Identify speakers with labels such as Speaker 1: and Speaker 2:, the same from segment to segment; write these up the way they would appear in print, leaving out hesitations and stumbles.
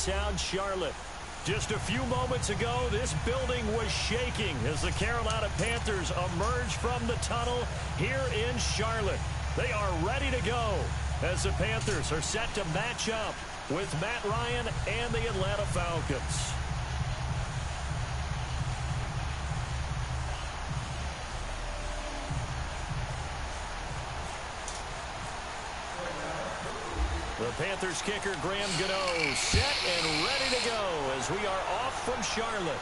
Speaker 1: downtown Charlotte. Just a few moments ago, this building was shaking as the Carolina Panthers emerged from the tunnel here in Charlotte. They are ready to go as the Panthers are set to match up with Matt Ryan and the Atlanta Falcons. The Panthers kicker, Graham Gano, set and ready to go as we are off from Charlotte.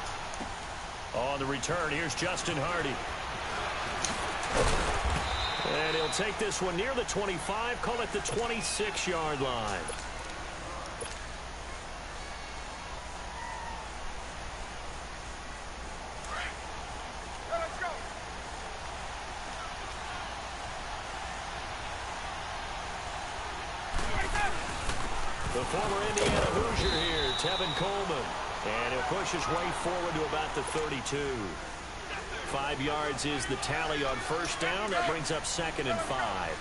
Speaker 1: On the return, here's Justin Hardy. And he'll take this one near the 25, call it the 26-yard line. The former Indiana Hoosier here, Tevin Coleman. And he'll push his way forward to about the 32. 5 yards is the tally on first down. That brings up 2nd and 5.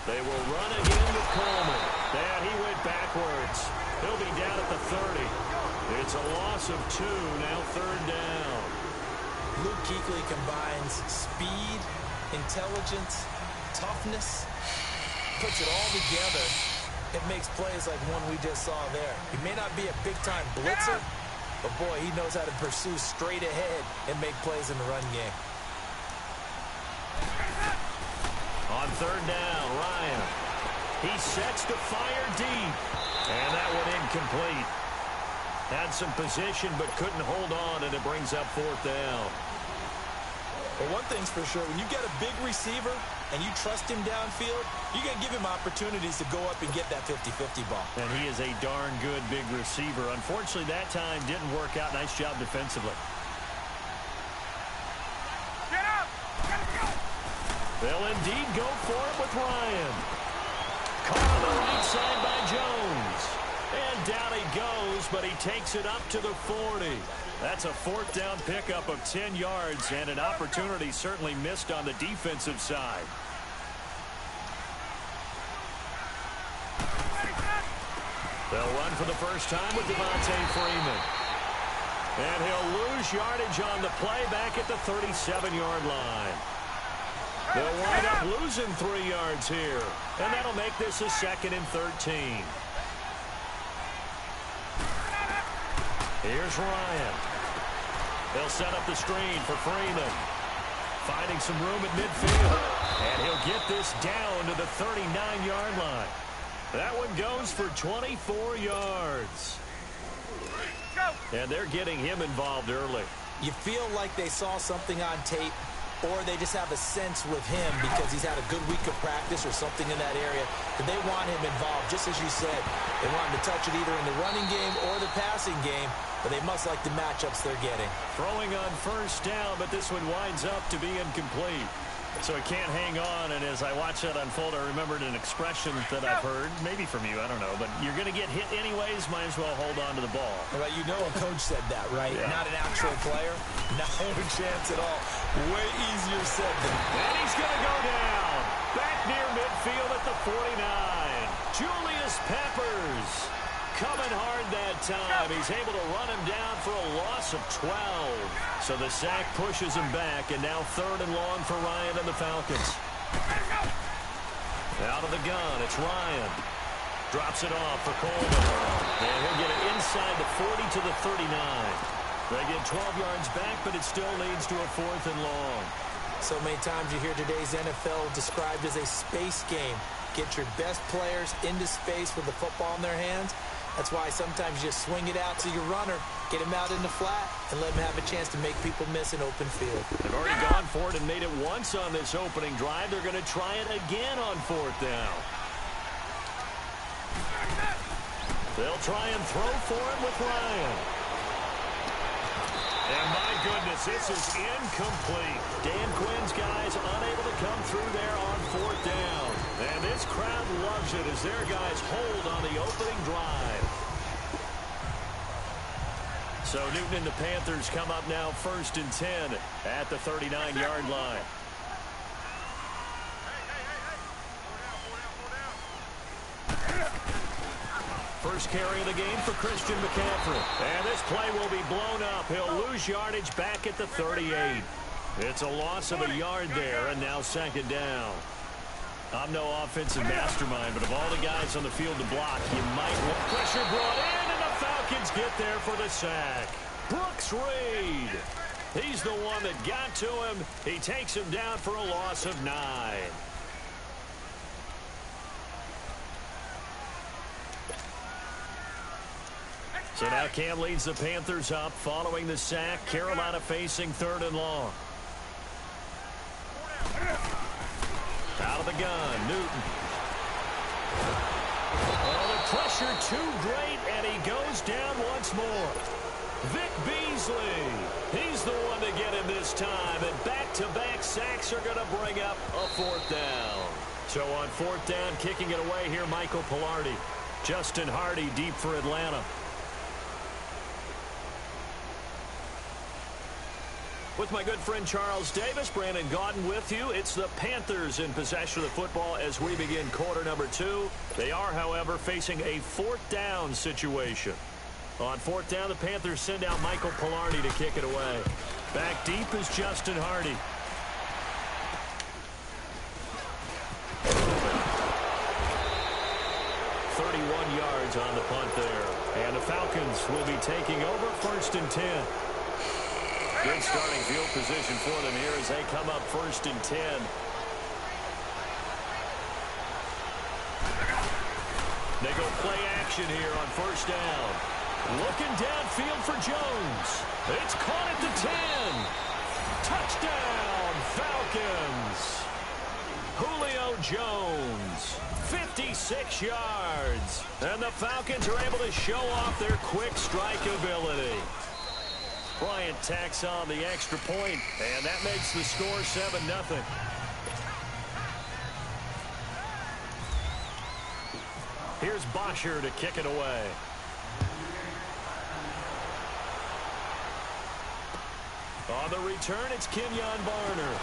Speaker 1: They will run again with Coleman. And he went backwards. He'll be down at the 30. It's a loss of 2, now 3rd down.
Speaker 2: Luke Kuechly combines speed, intelligence, toughness, puts it all together. It makes plays like one we just saw there. He may not be a big-time blitzer, but boy, he knows how to pursue straight ahead and make plays in the run game.
Speaker 1: On 3rd down, Ryan. He sets to fire deep. And that one incomplete. Had some position but couldn't hold on, and it brings up 4th down.
Speaker 2: Well, one thing's for sure, when you get a big receiver and you trust him downfield, you're going to give him opportunities to go up and get that 50-50 ball.
Speaker 1: And he is a darn good big receiver. Unfortunately, that time didn't work out. Nice job defensively.
Speaker 3: Get up!
Speaker 1: They'll indeed go for it with Ryan. Caught on the right side by Jones. And down he goes, but he takes it up to the 40. That's a 4th down pickup of 10 yards and an opportunity certainly missed on the defensive side. They'll run for the first time with Devontae Freeman. And he'll lose yardage on the play back at the 37-yard line. They'll wind up losing 3 yards here. And that'll make this a 2nd and 13. Here's Ryan. They'll set up the screen for Freeman. Finding some room at midfield. And he'll get this down to the 39-yard line. That one goes for 24 yards. And they're getting him involved early.
Speaker 2: You feel like they saw something on tape, or they just have a sense with him because he's had a good week of practice or something in that area, that they want him involved. Just as you said, they want him to touch it either in the running game or the passing game, but they must like the matchups they're getting.
Speaker 1: Throwing on first down, but this one winds up to be incomplete. So he can't hang on, and as I watch that unfold, I remembered an expression that I've heard, maybe from you, I don't know, but you're going to get hit anyways, might as well hold on to the ball.
Speaker 2: Well, you know a coach said that, right?
Speaker 1: Yeah.
Speaker 2: Not an actual player. No chance at all. Way easier said than done.
Speaker 1: And he's going to go down. Back near midfield at the 49. Julius Peppers coming hard that time. He's able to run him down for a loss of 12. So the sack pushes him back, and now 3rd and long for Ryan and the Falcons. Out of the gun, it's Ryan. Drops it off for Coleman. And he'll get it inside the 40 to the 39. They get 12 yards back, but it still leads to a 4th and long.
Speaker 2: So many times you hear today's NFL described as a space game. Get your best players into space with the football in their hands. That's why sometimes you just swing it out to your runner, get him out in the flat, and let him have a chance to make people miss an open field.
Speaker 1: They've already gone for it and made it once on this opening drive. They're going to try it again on 4th down. They'll try and throw for it with Ryan. And my goodness, this is incomplete. Dan Quinn's guys unable to come through there on 4th down. And this crowd loves it as their guys hold on the opening drive. So Newton and the Panthers come up now 1st and 10 at the 39-yard line. First carry of the game for Christian McCaffrey. And this play will be blown up. He'll lose yardage back at the 38. It's a loss of a yard there, and now second down. I'm no offensive mastermind, but of all the guys on the field to block, you might want pressure brought in, and the Falcons get there for the sack. Brooks Reed. He's the one that got to him. He takes him down for a loss of 9. So now Cam leads the Panthers up following the sack. Carolina facing 3rd and long. Out of the gun, Newton. Oh, the pressure too great, and he goes down once more. Vic Beasley. He's the one to get him this time, and back-to-back sacks are going to bring up a 4th down. So on 4th down, kicking it away here, Michael Pilardi. Justin Hardy deep for Atlanta. With my good friend Charles Davis, Brandon Gaudin with you. It's the Panthers in possession of the football as we begin quarter number 2. They are, however, facing a 4th down situation. On 4th down, the Panthers send out Michael Pilardi to kick it away. Back deep is Justin Hardy. Yards on the punt there. And the Falcons will be taking over 1st and 10. Good starting field position for them here as they come up 1st and 10. They go play action here on 1st down. Looking downfield for Jones. It's caught at the 10. Touchdown, Falcons. Julio Jones. 56 yards. And the Falcons are able to show off their quick strike ability. Bryant tacks on the extra point, and that makes the score 7-0. Here's Bosher to kick it away. On the return, it's Kenyon Barner.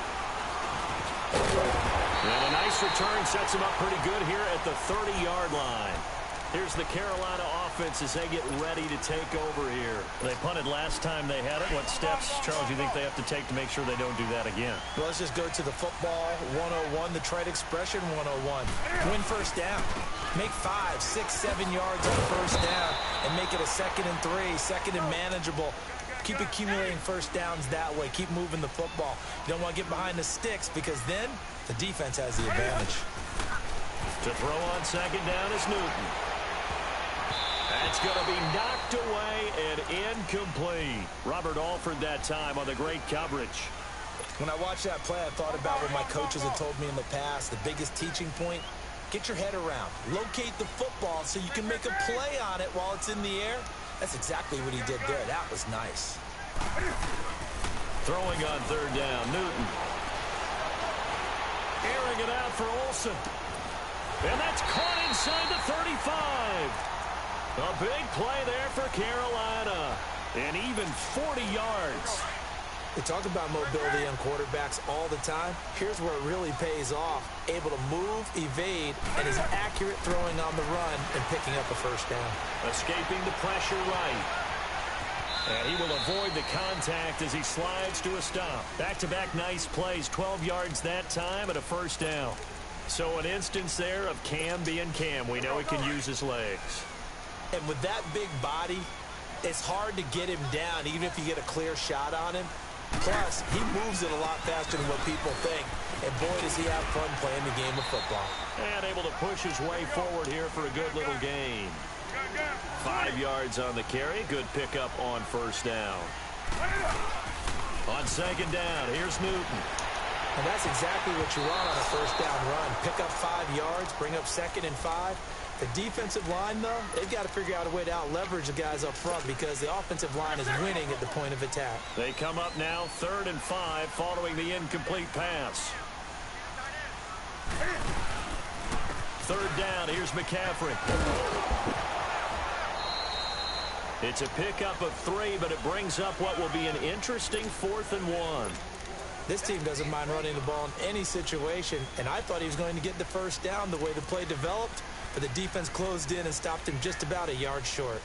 Speaker 1: And a nice return sets him up pretty good here at the 30-yard line. Here's the Carolina offense as they get ready to take over here. They punted last time they had it. What steps, Charles, do you think they have to take to make sure they don't do that again?
Speaker 2: Well, let's just go to the football 101, the trade expression 101. Win 1st down. Make 5, 6, 7 yards on 1st down and make it a 2nd and 3, 2nd and manageable. Keep accumulating 1st downs that way. Keep moving the football. You don't want to get behind the sticks because then the defense has the advantage.
Speaker 1: To throw on 2nd down is Newton. That's going to be knocked away and incomplete. Robert Alford that time on the great coverage.
Speaker 2: When I watched that play, I thought about what my coaches had told me in the past. The biggest teaching point, get your head around. Locate the football so you can make a play on it while it's in the air. That's exactly what he did there. That was nice.
Speaker 1: Throwing on 3rd down, Newton. Airing it out for Olsen. And that's caught inside the 35. A big play there for Carolina. And even 40 yards.
Speaker 2: We talk about mobility on quarterbacks all the time. Here's where it really pays off. Able to move, evade, and is accurate throwing on the run and picking up a 1st down.
Speaker 1: Escaping the pressure right. And he will avoid the contact as he slides to a stop. Back-to-back nice plays, 12 yards that time and a 1st down. So an instance there of Cam being Cam. We know he can use his legs.
Speaker 2: And with that big body, it's hard to get him down, even if you get a clear shot on him. Plus, he moves it a lot faster than what people think. And boy, does he have fun playing the game of football.
Speaker 1: And able to push his way forward here for a good little gain. 5 yards on the carry. Good pickup on 1st down. On 2nd down, here's Newton.
Speaker 2: And that's exactly what you want on a 1st down run. Pick up 5 yards, bring up 2nd and 5. The defensive line, though, they've got to figure out a way to out-leverage the guys up front because the offensive line is winning at the point of attack.
Speaker 1: They come up now 3rd and 5 following the incomplete pass. 3rd down, here's McCaffrey. It's a pickup of 3, but it brings up what will be an interesting 4th and 1.
Speaker 2: This team doesn't mind running the ball in any situation, and I thought he was going to get the 1st down the way the play developed. but the defense closed in and stopped him just about a yard short.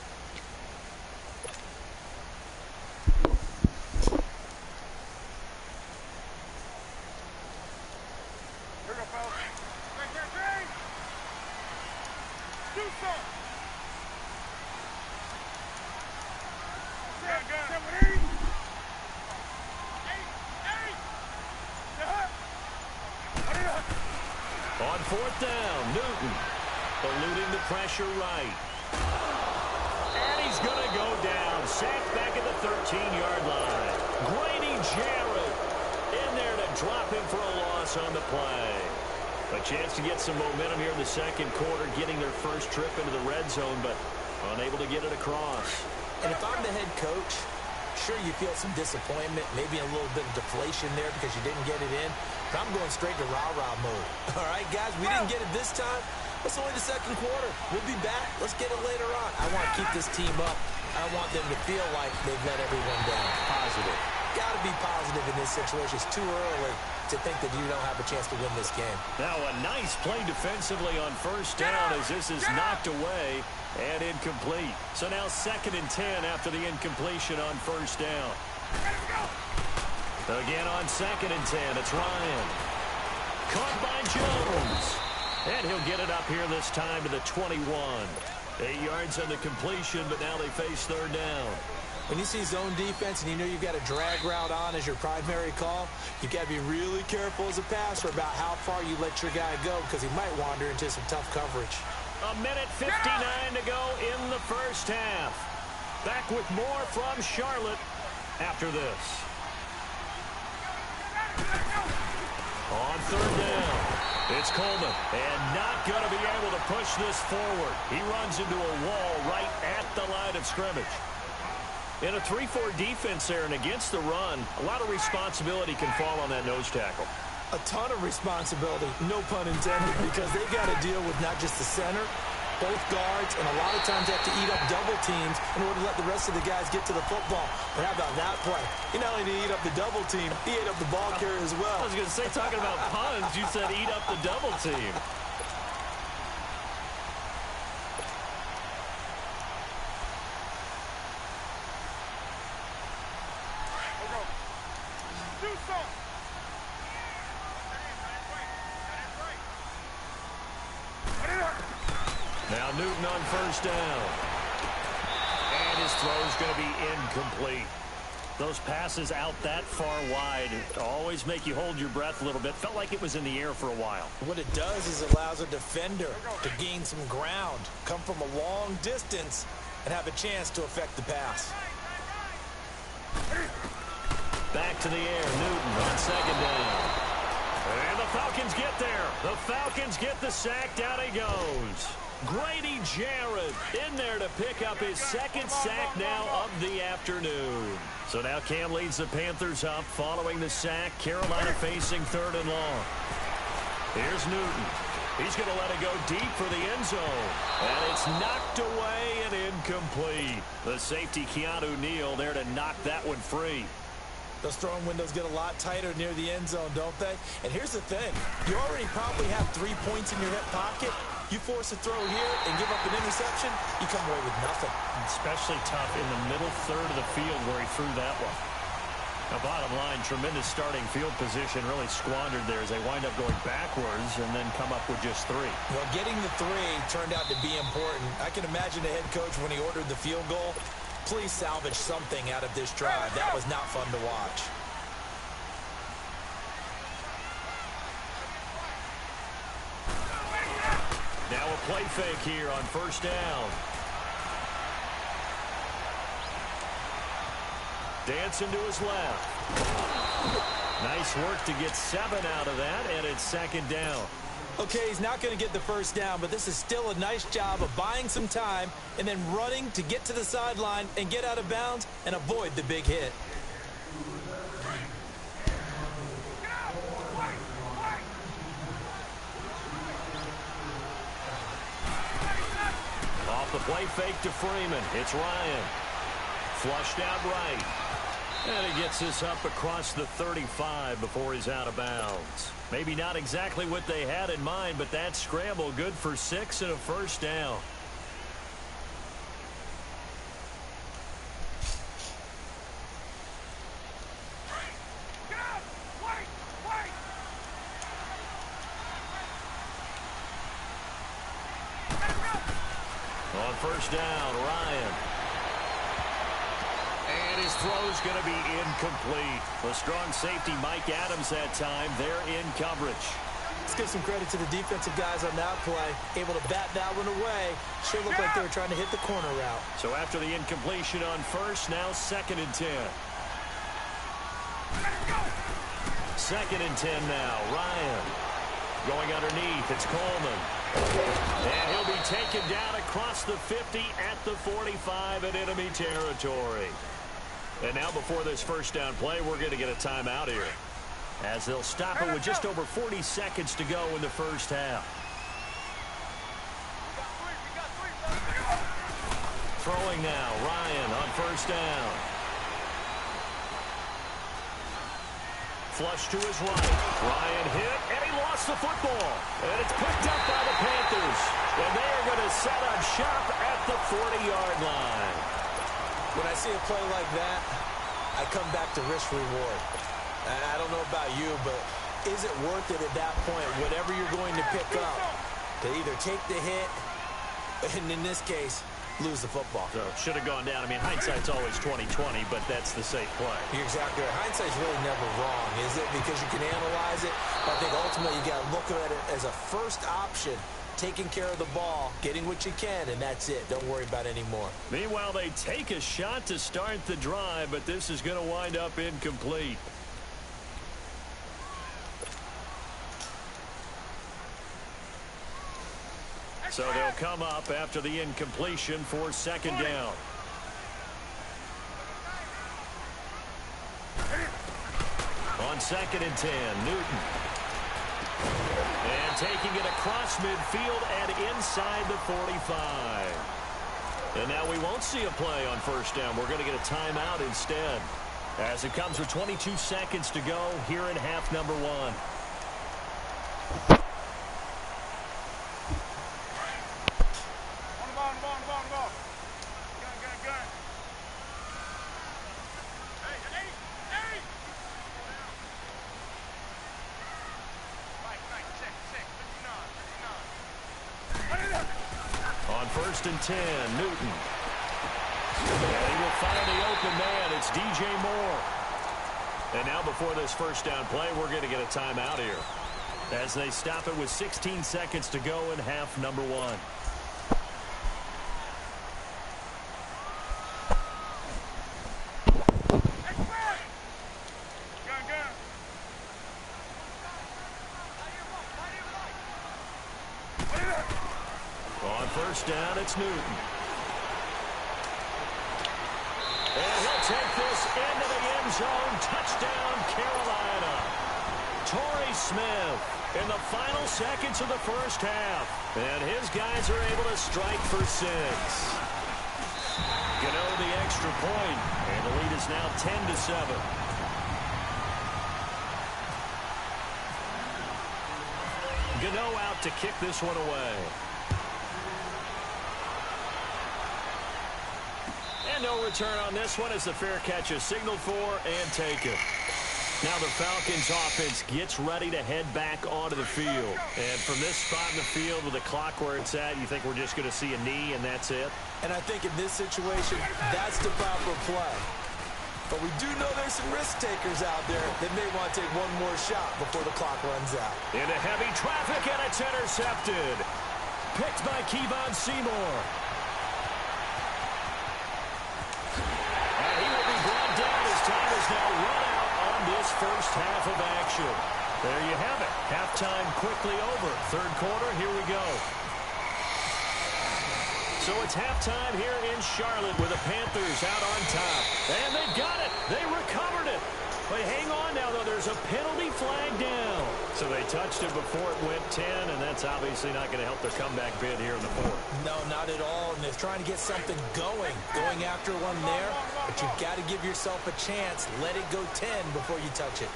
Speaker 1: On fourth down, Newton eluding the pressure right. And he's going to go down. Sacked back at the 13-yard line. Grady Jarrett in there to drop him for a loss on the play. A chance to get some momentum here in the second quarter, getting their first trip into the red zone, but unable to get it across.
Speaker 2: And if I'm the head coach, sure you feel some disappointment, maybe a little bit of deflation there because you didn't get it in. But I'm going straight to rah-rah mode. All right, guys, we didn't get it this time. It's only the second quarter. We'll be back. Let's get it later on. I want to keep this team up. I want them to feel like they've let everyone down. Positive. Got to be positive in this situation. It's too early to think that you don't have a chance to win this game.
Speaker 1: Now a nice play defensively on first down as this is knocked away and incomplete. So now 2nd and 10 after the incompletion on first down. Again on 2nd and 10, it's Ryan. Caught by Jones. And he'll get it up here this time to the 21. 8 yards on the completion, but now they face third down.
Speaker 2: When you see zone defense and you know you've got a drag route on as your primary call, you've got to be really careful as a passer about how far you let your guy go because he might wander into some tough coverage.
Speaker 1: A minute 59 to go in the first half. Back with more from Charlotte after this. On third down, it's Coleman, and not going to be able to push this forward. He runs into a wall right at the line of scrimmage. In a 3-4 defense there and against the run, a lot of responsibility can fall on that nose tackle.
Speaker 2: A ton of responsibility, no pun intended, because they got to deal with not just the center, both guards, and a lot of times they have to eat up double teams in order to let the rest of the guys get to the football. But how about that play? He not only did he eat up the double team, he ate up the ball carrier as well.
Speaker 1: I was going to say, talking about puns, you said eat up the double team. Now Newton on first down. And his throw is going to be incomplete. Those passes out that far wide always make you hold your breath a little bit. Felt like it was in the air for a while.
Speaker 2: What it does is it allows a defender to gain some ground, come from a long distance, and have a chance to affect the pass.
Speaker 1: Back to the air, Newton on second down. And the Falcons get there. The Falcons get the sack. Down he goes. Grady Jarrett in there to pick up his second sack now of the afternoon. So now Cam leads the Panthers up following the sack. Carolina facing third and long. Here's Newton. He's going to let it go deep for the end zone. And it's knocked away and incomplete. The safety, Keanu Neal, there to knock that one free.
Speaker 2: Those throwing windows get a lot tighter near the end zone, don't they? And here's the thing. You already probably have 3 points in your hip pocket. You force a throw here and give up an interception, you come away with nothing.
Speaker 1: Especially tough in the middle third of the field where he threw that one. Now, bottom line, tremendous starting field position, really squandered there as they wind up going backwards and then come up with just 3.
Speaker 2: Well, getting the 3 turned out to be important. I can imagine the head coach when he ordered the field goal. Please salvage something out of this drive. That was not fun to watch.
Speaker 1: Now a play fake here on first down. Dancing to his left. Nice work to get 7 out of that, and it's second down.
Speaker 2: Okay, he's not going to get the first down, but this is still a nice job of buying some time and then running to get to the sideline and get out of bounds and avoid the big hit.
Speaker 1: Off the play fake to Freeman. It's Ryan. Flushed out right. And he gets this up across the 35 before he's out of bounds. Maybe not exactly what they had in mind, but that scramble good for 6 and a first down. On first down, Ryan. And his throw's going to be incomplete. The strong safety, Mike Adams, that time. They're in coverage.
Speaker 2: Let's give some credit to the defensive guys on that play. Able to bat that one away. Sure looked like they were trying to hit the corner route.
Speaker 1: So after the incompletion on first, now 2nd and 10. 2nd and 10 now. Ryan going underneath. It's Coleman. And he'll be taken down across the 50 at the 45 in enemy territory. And now before this first down play, we're going to get a timeout here, as they'll stop it with just over 40 seconds to go in the first half. Throwing now, Ryan on first down. Flush to his right. Ryan hit, and he lost the football. And it's picked up by the Panthers. And they are going to set up shop at the 40-yard line.
Speaker 2: When I see a play like that, I come back to risk-reward. I don't know about you, but is it worth it at that point, whatever you're going to pick up, to either take the hit, and in this case, lose the football?
Speaker 1: So should have gone down. I mean, hindsight's always 20/20, but that's the safe play.
Speaker 2: You're exactly right. Hindsight's really never wrong, is it? Because you can analyze it. But I think ultimately you got to look at it as a first option, taking care of the ball, getting what you can, and that's it. Don't worry about it anymore.
Speaker 1: Meanwhile, they take a shot to start the drive, but this is going to wind up incomplete. So they'll come up after the incompletion for 2nd down. On 2nd and 10, Newton. And taking it across midfield and inside the 45. And now we won't see a play on first down. We're going to get a timeout instead, as it comes with 22 seconds to go here in half number 1. On 1st and 10, Newton. And he will find the open man. It's DJ Moore. And now before this first down play, we're going to get a timeout here, as they stop it with 16 seconds to go in half number 1. On first down, it's Newton. And he'll take this into the end zone. Touchdown, Carolina. Torrey Smith in the final seconds of the first half. And his guys are able to strike for 6. Gano the extra point, and the lead is now 10-7. Gano out to kick this one away. And no return on this one, as the fair catch is signaled for and taken. Now the Falcons offense gets ready to head back onto the field. And from this spot in the field with the clock where it's at, you think we're just going to see a knee and that's it?
Speaker 2: And I think in this situation, that's the proper play. But we do know there's some risk takers out there that may want to take one more shot before the clock runs out.
Speaker 1: Into heavy traffic, and it's intercepted. Picked by Kevon Seymour. And he will be brought down as time is now run out on this first half of action. There you have it. Halftime quickly over. Third quarter, here we go. So it's halftime here in Charlotte with the Panthers out on top. And they got it. They recovered it. But hang on now, though. There's a penalty flag down. So they touched it before it went 10, and that's obviously not going to help their comeback bid here in the fourth.
Speaker 2: No, not at all. And they're trying to get something going after one there. But you've got to give yourself a chance. Let it go 10 before you touch it.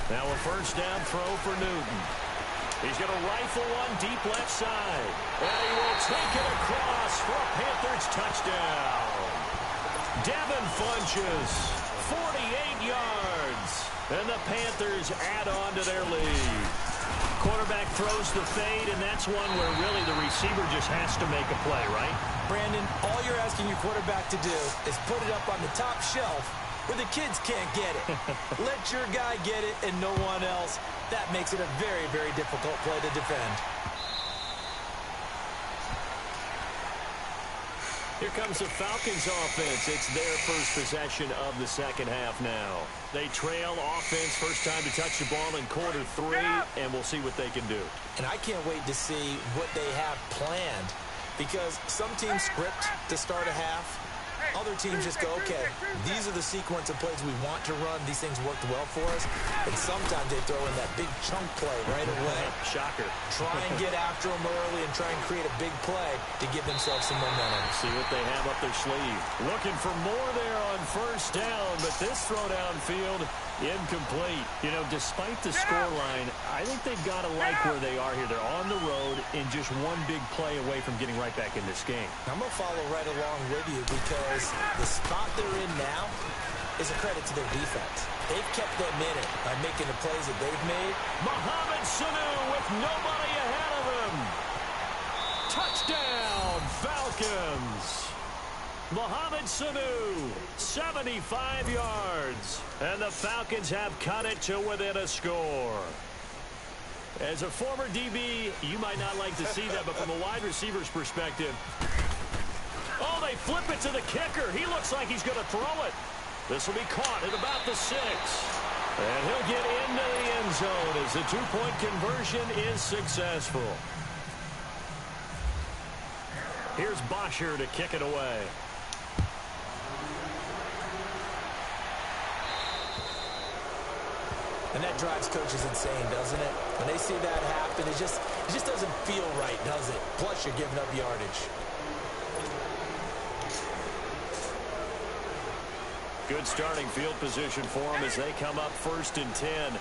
Speaker 1: Now a first down throw for Newton. He's going to rifle one deep left side. And he will take it across for a Panthers touchdown. Devin Funchess, 48 yards. And the Panthers add on to their lead. Quarterback throws the fade, and that's one where really the receiver just has to make a play, right?
Speaker 2: Brandon, all you're asking your quarterback to do is put it up on the top shelf where the kids can't get it. Let your guy get it and no one else. That makes it a very, very difficult play to defend.
Speaker 1: Here comes the Falcons offense. It's their first possession of the second half now. They trail offense, first time to touch the ball in quarter 3, and we'll see what they can do.
Speaker 2: And I can't wait to see what they have planned, because some teams script to start a half. Other teams just go, okay, these are the sequence of plays we want to run. These things worked well for us. And sometimes they throw in that big chunk play right away.
Speaker 1: Shocker.
Speaker 2: Try and get after them early and try and create a big play to give themselves some momentum.
Speaker 1: See what they have up their sleeve. Looking for more there on first down, but this throw downfield, incomplete. You know, despite the scoreline, I think they've got to like where they are here. They're on the road and just one big play away from getting right back in this game.
Speaker 2: I'm going to follow right along with you because the spot they're in now is a credit to their defense. They've kept them in it by making the plays that they've made.
Speaker 1: Mohamed Sanu with nobody ahead of him. Touchdown, Falcons. Mohamed Sanu, 75 yards. And the Falcons have cut it to within a score. As a former DB, you might not like to see that, but from a wide receiver's perspective, oh, they flip it to the kicker. He looks like he's going to throw it. This will be caught at about the 6. And he'll get into the end zone as the two-point conversion is successful. Here's Bosher to kick it away.
Speaker 2: And that drives coaches insane, doesn't it? When they see that happen, it just doesn't feel right, does it? Plus, you're giving up yardage.
Speaker 1: Good starting field position for them as they come up 1st and 10.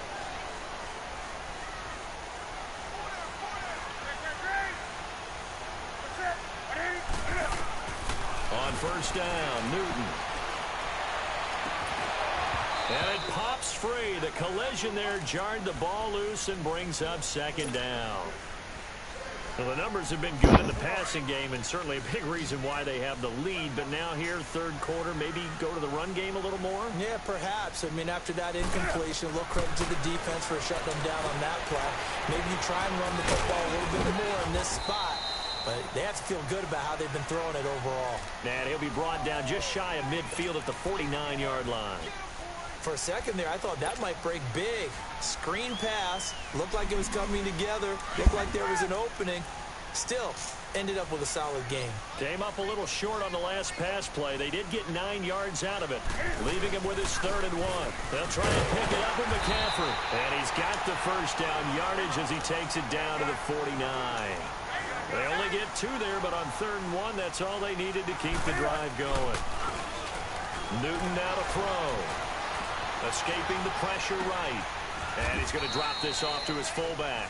Speaker 1: On first down, Newton. And it pops free. The collision there jarred the ball loose and brings up 2nd down. Well, the numbers have been good in the passing game and certainly a big reason why they have the lead. But now here, 3rd quarter, maybe go to the run game a little more?
Speaker 2: Yeah, perhaps. I mean, after that incompletion, a little credit to the defense for shutting them down on that play. Maybe you try and run the football a little bit more in this spot. But they have to feel good about how they've been throwing it overall.
Speaker 1: And he'll be brought down just shy of midfield at the 49-yard line.
Speaker 2: For a second there, I thought that might break big. Screen pass. Looked like it was coming together. Looked like there was an opening. Still, ended up with a solid game.
Speaker 1: Came up a little short on the last pass play. They did get 9 yards out of it, leaving him with his 3rd and 1. They'll try and pick it up with McCaffrey. And he's got the first down yardage as he takes it down to the 49. They only get 2 there, but on 3rd and 1, that's all they needed to keep the drive going. Newton now to throw. Escaping the pressure right. And he's going to drop this off to his fullback.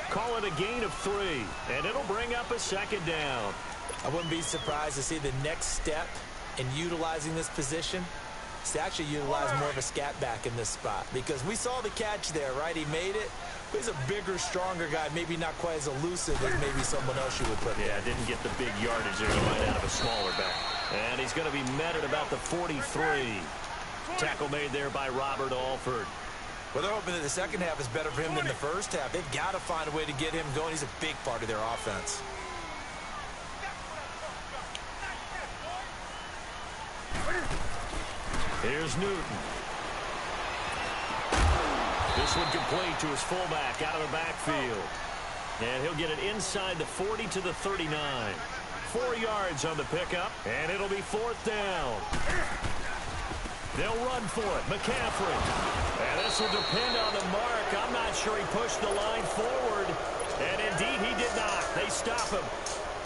Speaker 1: Call it a gain of 3, and it'll bring up a 2nd down.
Speaker 2: I wouldn't be surprised to see the next step in utilizing this position is to actually utilize more of a scat back in this spot. Because we saw the catch there, right? He made it. But he's a bigger, stronger guy, maybe not quite as elusive as maybe someone else you would put there.
Speaker 1: Yeah, didn't get the big yardage there to find out of a smaller back. And he's going to be met at about the 43. Tackle made there by Robert Alford.
Speaker 2: Well, they're hoping that the second half is better for him than the first half. They've got to find a way to get him going. He's a big part of their offense.
Speaker 1: Here's Newton. This one complete to his fullback out of the backfield. And he'll get it inside the 40 to the 39. 4 yards on the pickup, and it'll be 4th down. They'll run for it. McCaffrey. And this will depend on the mark. I'm not sure he pushed the line forward. And indeed, he did not. They stop him.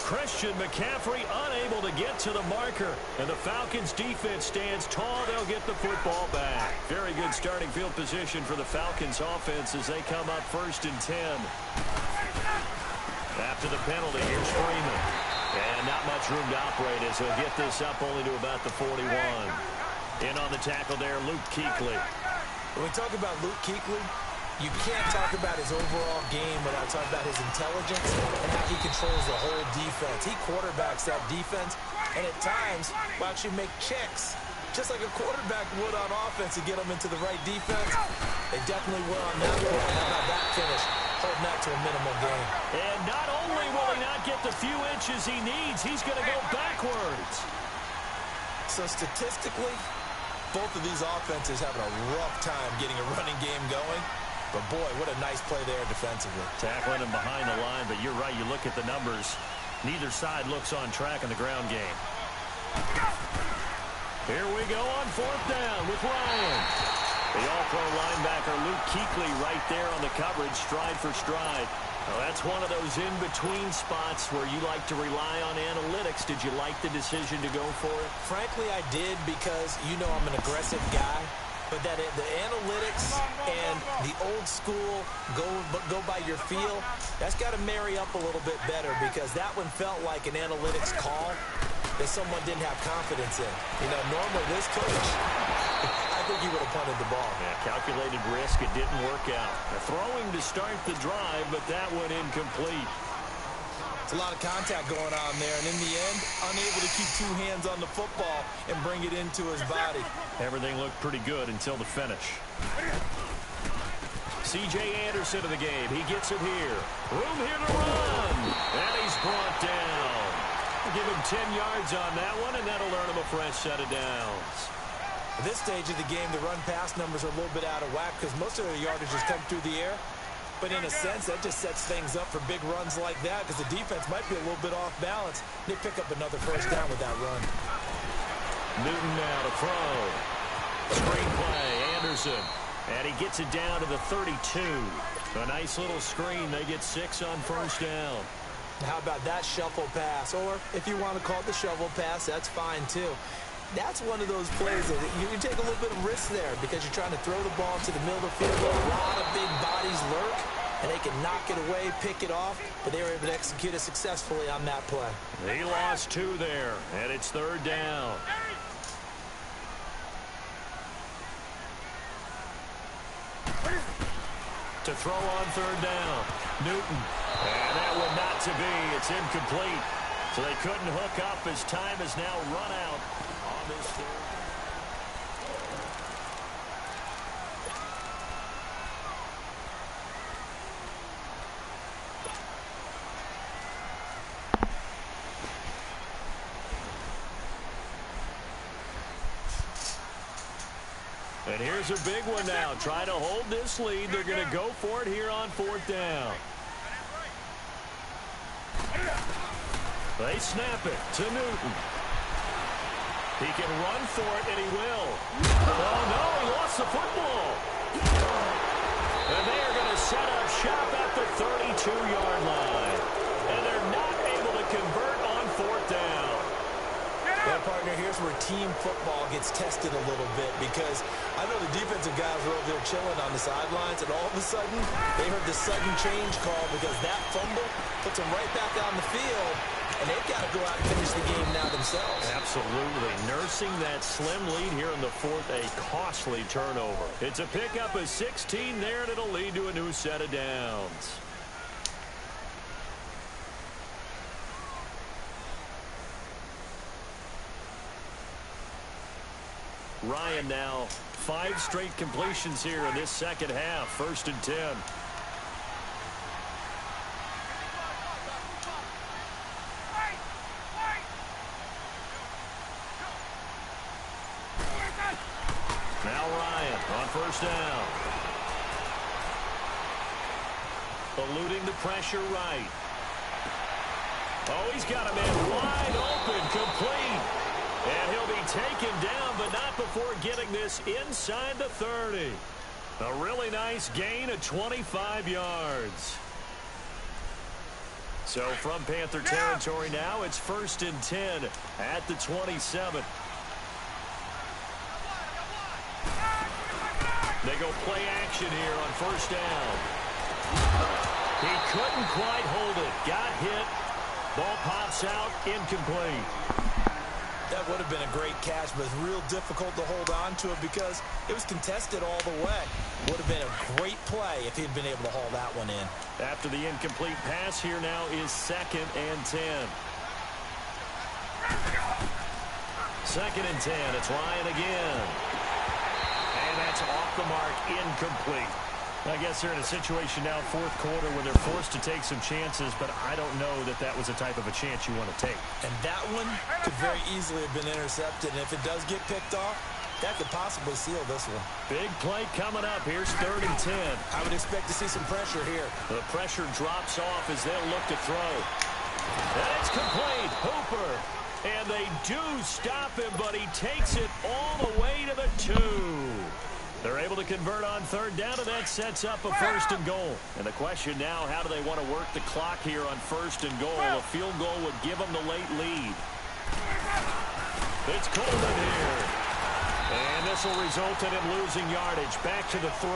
Speaker 1: Christian McCaffrey unable to get to the marker. And the Falcons defense stands tall. They'll get the football back. Very good starting field position for the Falcons offense as they come up 1st and 10. After the penalty, here's Freeman. And not much room to operate as he'll get this up only to about the 41. In on the tackle there, Luke Kuechly.
Speaker 2: When we talk about Luke Kuechly, you can't talk about his overall game without talking about his intelligence and how he controls the whole defense. He quarterbacks that defense, and at times will actually make checks, just like a quarterback would on offense to get them into the right defense. They definitely were on that play. How about that finish? Holding that to a minimal gain.
Speaker 1: And not only will he not get the few inches he needs, he's going to go backwards.
Speaker 2: So statistically, both of these offenses having a rough time getting a running game going. But, boy, what a nice play there defensively.
Speaker 1: Tackling him behind the line, but you're right. You look at the numbers. Neither side looks on track in the ground game. Here we go on 4th down with Ryan. The all-pro linebacker Luke Kuechly right there on the coverage, stride for stride. Well, that's one of those in-between spots where you like to rely on analytics. Did you like the decision to go for it?
Speaker 2: Frankly, I did because, you know, I'm an aggressive guy. But that the analytics and the old school go by your feel, that's got to marry up a little bit better because that one felt like an analytics call that someone didn't have confidence in. You know, normally this coach, I think he would have punted the ball.
Speaker 1: Yeah, calculated risk. It didn't work out. Throwing to start the drive, but that went incomplete.
Speaker 2: It's a lot of contact going on there, and in the end, unable to keep 2 hands on the football and bring it into his body.
Speaker 1: Everything looked pretty good until the finish. C.J. Anderson of the game. He gets it here. Room here to run. And he's brought down. Give him 10 yards on that one, and that'll earn him a fresh set of downs.
Speaker 2: At this stage of the game, the run-pass numbers are a little bit out of whack because most of their yardage has come through the air. But in a sense, that just sets things up for big runs like that because the defense might be a little bit off balance. They pick up another first down with that run.
Speaker 1: Newton now to throw. Screen play, Anderson. And he gets it down to the 32. A nice little screen. They get 6 on first down.
Speaker 2: How about that shuffle pass? Or if you want to call it the shovel pass, that's fine too. That's one of those plays that you take a little bit of risk there because you're trying to throw the ball to the middle of the field where a lot of big bodies lurk, and they can knock it away, pick it off, but they were able to execute it successfully on that play.
Speaker 1: He lost 2 there, and it's 3rd down. To throw on 3rd down, Newton. And that one not to be. It's incomplete. So they couldn't hook up as time has now run out on this third. And here's a big one now. Try to hold this lead. They're going to go for it here on 4th down. They snap it to Newton. He can run for it, and he will. Oh, no, he lost the football. And they are going to set up shop at the 32-yard line. And they're not able to convert on 4th down.
Speaker 2: Well, partner, here's where team football gets tested a little bit because I know the defensive guys were over there chilling on the sidelines, and all of a sudden, they heard the sudden change call because that fumble puts them right back on the field, and they've got to go out and finish the game now themselves.
Speaker 1: Absolutely. Nursing that slim lead here in the 4th, a costly turnover. It's a pickup of 16 there, and it'll lead to a new set of downs. Ryan now 5 straight completions here in this second half. 1st and 10. Now Ryan on 1st down. Eluding the pressure right. Oh, he's got a man wide open, complete. And he'll be taken down, but not before getting this inside the 30. A really nice gain of 25 yards. So from Panther territory now, it's 1st and 10 at the 27. They go play action here on 1st down. He couldn't quite hold it. Got hit. Ball pops out, incomplete.
Speaker 2: That would have been a great catch, but it's real difficult to hold on to it because it was contested all the way. Would have been a great play if he'd been able to haul that one in.
Speaker 1: After the incomplete pass, here now is 2nd and 10. 2nd and 10. It's Ryan again. And that's off the mark, incomplete. I guess they're in a situation now, 4th quarter, where they're forced to take some chances, but I don't know that that was the type of a chance you want to take.
Speaker 2: And that one could very easily have been intercepted, and if it does get picked off, that could possibly seal this one.
Speaker 1: Big play coming up. Here's 3rd and 10.
Speaker 2: I would expect to see some pressure here.
Speaker 1: The pressure drops off as they'll look to throw. And it's complete. Hooper. And they do stop him, but he takes it all the way to the 2. They're able to convert on 3rd down, and that sets up a 1st and goal. And the question now, how do they want to work the clock here on 1st and goal? A field goal would give them the late lead. It's Coleman here. And this will result in him losing yardage. Back to the 3.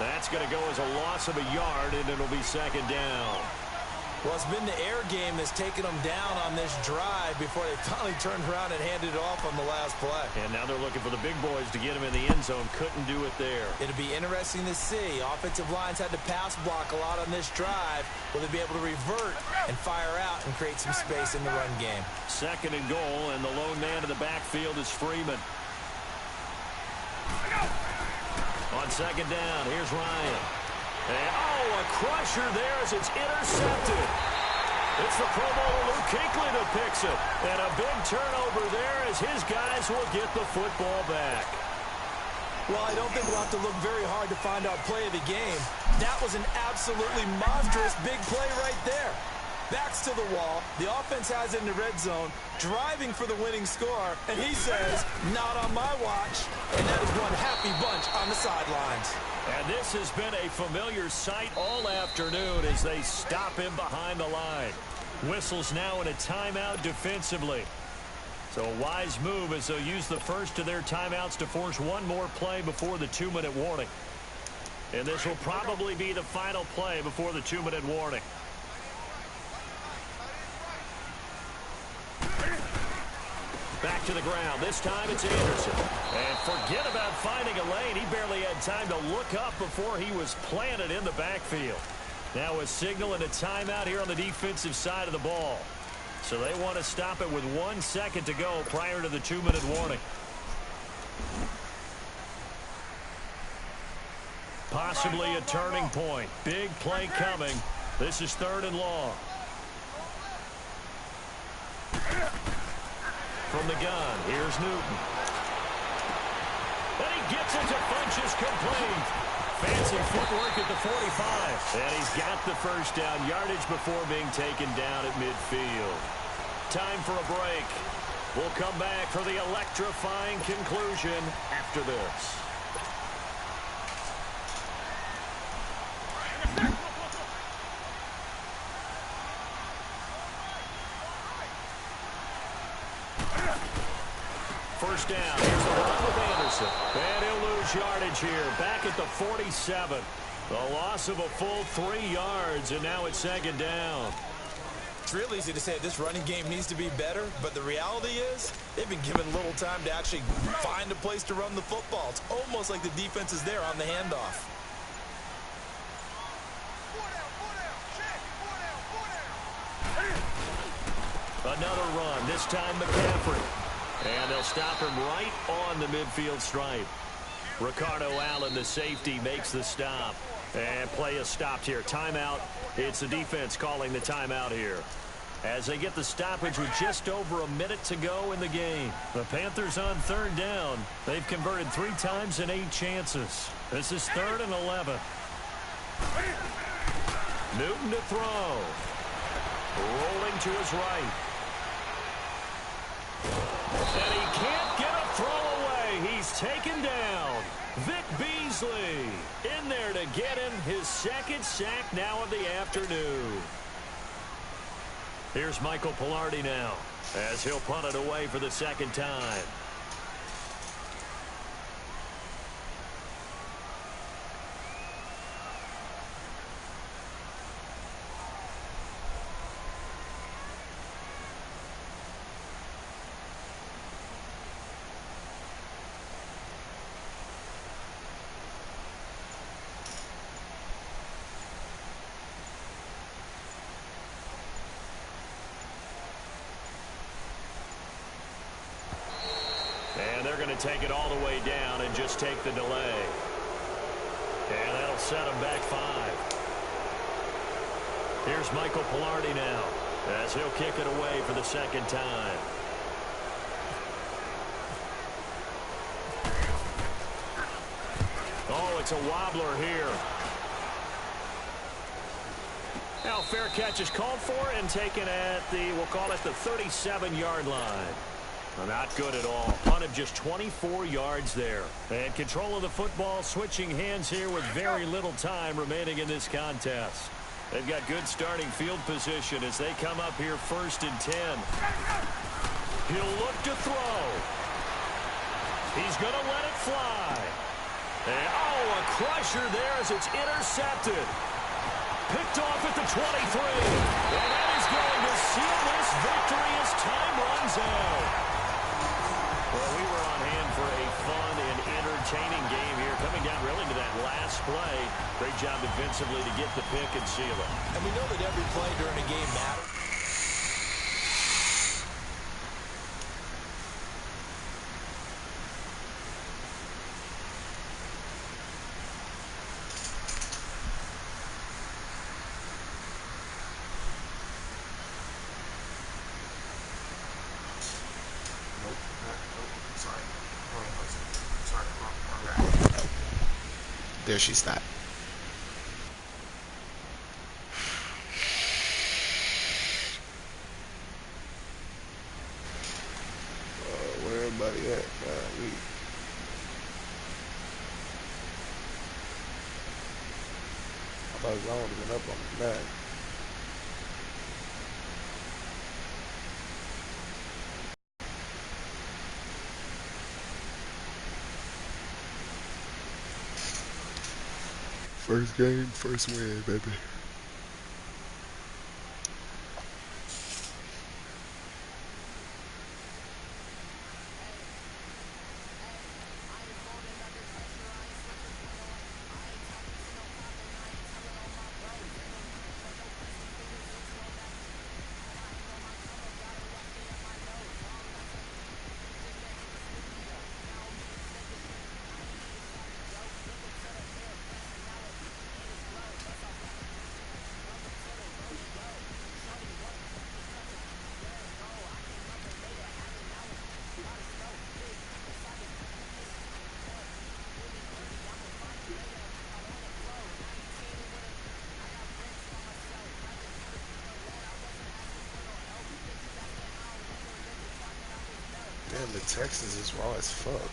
Speaker 1: That's going to go as a loss of a yard, and it'll be 2nd down.
Speaker 2: Well, it's been the air game that's taken them down on this drive before they finally turned around and handed it off on the last play.
Speaker 1: And now they're looking for the big boys to get him in the end zone. Couldn't do it there.
Speaker 2: It'll be interesting to see. Offensive lines had to pass block a lot on this drive. Will they be able to revert and fire out and create some space in the run game?
Speaker 1: 2nd and goal, and the lone man in the backfield is Freeman. On 2nd down, here's Ryan. And, a crusher there as it's intercepted. It's the Pro Bowler Luke Kuechly that picks it. And a big turnover there as his guys will get the football back.
Speaker 2: Well, I don't think we'll have to look very hard to find out play of the game. That was an absolutely monstrous big play right there. Backs to the wall. The offense has it in the red zone, driving for the winning score, and he says, not on my watch. And that is one happy bunch on the sidelines.
Speaker 1: And this has been a familiar sight all afternoon as they stop him behind the line. Whistles now in a timeout defensively. So a wise move as they'll use the first of their timeouts to force one more play before the 2-minute warning. And this will probably be the final play before the 2-minute warning. Back to the ground. This time it's Anderson. And forget about finding a lane. He barely had time to look up before he was planted in the backfield. Now a signal and a timeout here on the defensive side of the ball. So they want to stop it with 1 second to go prior to the 2-minute warning. Possibly a turning point. Big play coming. This is 3rd and long. From the gun, here's Newton. And he gets it to Funchess complete. Fancy footwork at the 45. And he's got the first down yardage before being taken down at midfield. Time for a break. We'll come back for the electrifying conclusion after this. First down. Here's the run with Anderson. And he'll lose yardage here. Back at the 47. The loss of a full 3 yards, and now it's 2nd down.
Speaker 2: It's real easy to say this running game needs to be better, but the reality is they've been given little time to actually find a place to run the football. It's almost like the defense is there on the handoff.
Speaker 1: Another run, this time McCaffrey. And they'll stop him right on the midfield stripe. Ricardo Allen, the safety, makes the stop. And play is stopped here. Timeout. It's the defense calling the timeout here. As they get the stoppage with just over a minute to go in the game. The Panthers on 3rd down. They've converted 3 times in 8 chances. This is 3rd and 11. Newton to throw. Rolling to his right. And he can't get a throw away. He's taken down. Vic Beasley in there to get him his 2nd sack now of the afternoon. Here's Michael Pilardi now, as he'll punt it away for the second time. And they're going to take it all the way down and just take the delay. And that'll set them back 5. Here's Michael Pilardi now, as he'll kick it away for the second time. Oh, it's a wobbler here. Now, fair catch is called for and taken at the, we'll call it the 37-yard line. Well, not good at all. Punt of just 24 yards there. And control of the football switching hands here with very little time remaining in this contest. They've got good starting field position as they come up here 1st and 10. He'll look to throw. He's going to let it fly. And, oh, a crusher there as it's intercepted. Picked off at the 23. And that is going to seal this victory as time runs out. Well, we were on hand for a fun and entertaining game here, coming down really to that last play. Great job defensively to get the pick and seal it.
Speaker 2: And we know that every play during a game matters.
Speaker 3: There she stopped. Where everybody at? I thought I would have been up on the back. First game, first win, baby. Damn, the Texans is raw as fuck.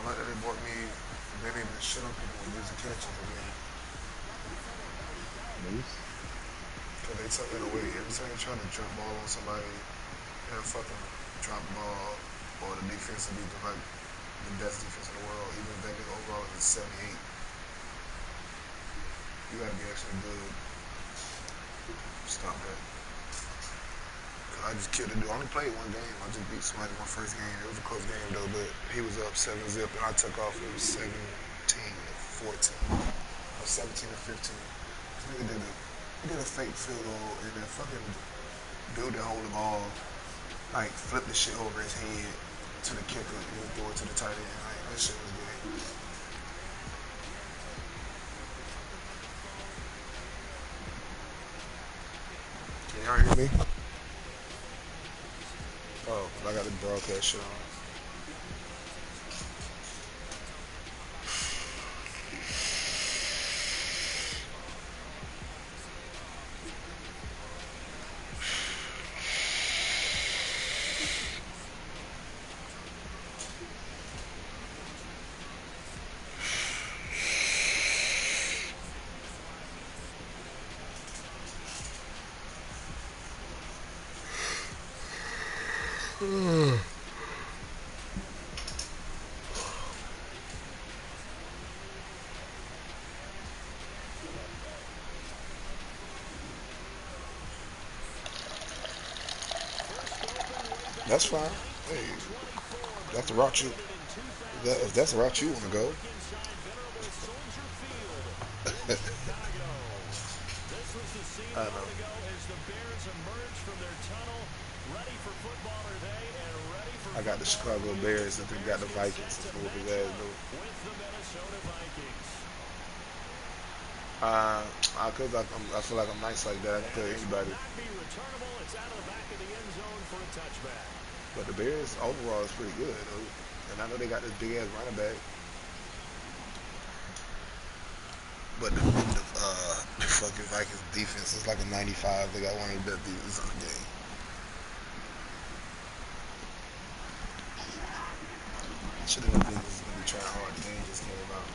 Speaker 3: like that they bought me. They didn't even shut up people with music catches again.
Speaker 4: Moose?
Speaker 3: Cause they took it away. Every time you try to drop ball on somebody, they'll fucking drop the ball, or the defense will be like the best defense in the world. Even if that nigga overall is 78, you gotta be actually good. Stop that. Cause I just killed the dude. I only played one game. I just beat somebody my first game. It was a close game though, but he was up 7-0 and I took off. It was 17-14. Or 17-15. This nigga did a fake field goal and then fucking dude that hold the ball like flipped the shit over his head to the kicker and just threw it to the tight end. Like that shit was good. Can y'all hear me? Oh, I got the broadcast shit on. That's fine. Hey, that's the route you. If that's the route you want to go. I know. I got the Chicago Bears and then got the Vikings. That's what his ass do. Cause I feel like I'm nice like that. I can tell anybody. But the Bears overall is pretty good, though. And I know they got this big ass running back. But the fucking Vikings defense is like a 95. They got one of the best defenses on the game. Should have been niggas gonna be trying hard. The game just came out.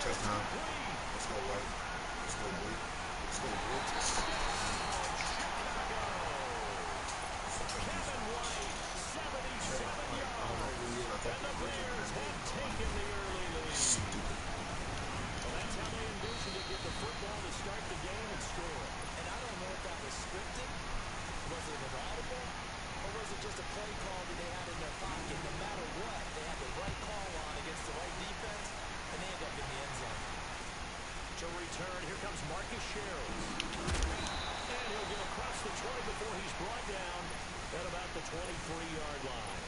Speaker 3: Touchdown. Let's go, White. Let's go, Blue. Let's go, Blue.
Speaker 1: Kevin White, 77 yards, and the Bears have taken the early lead. Well, that's how they envisioned to get the football to start the game and score.
Speaker 2: And I don't know if that was scripted. Was it an audible? Or was it just a play call that they had in their pocket? No matter what, they had the right call on against the right defense, and they end up in the end zone.
Speaker 1: To return, here comes Marcus Sherrills. And he'll get across the 20 before he's brought down at about the 23-yard line.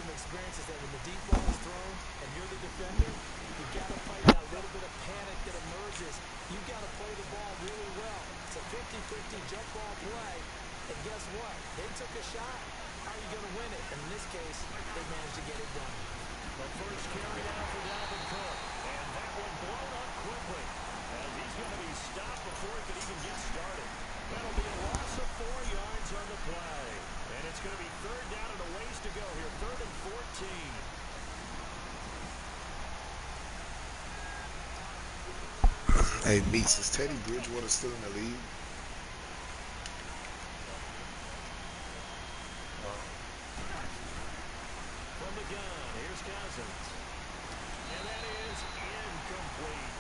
Speaker 2: from experience is that when the deep ball is thrown and you're the defender, you've got to fight that little bit of panic that emerges. You've got to play the ball really well. It's a 50-50 jump ball play, and guess what? They took a shot. How are you going to win it? And in this case, they managed to get it done.
Speaker 1: The first carry down for Dalvin Cook, and that one blown up quickly, as he's going to be stopped before it can even get started. That'll be a loss of 4 yards on the play. And it's going to be third down and a ways to go here. 3rd and 14.
Speaker 3: Hey, Meeks, is Teddy Bridgewater still in the league?
Speaker 1: From the gun, here's Cousins. And that is incomplete.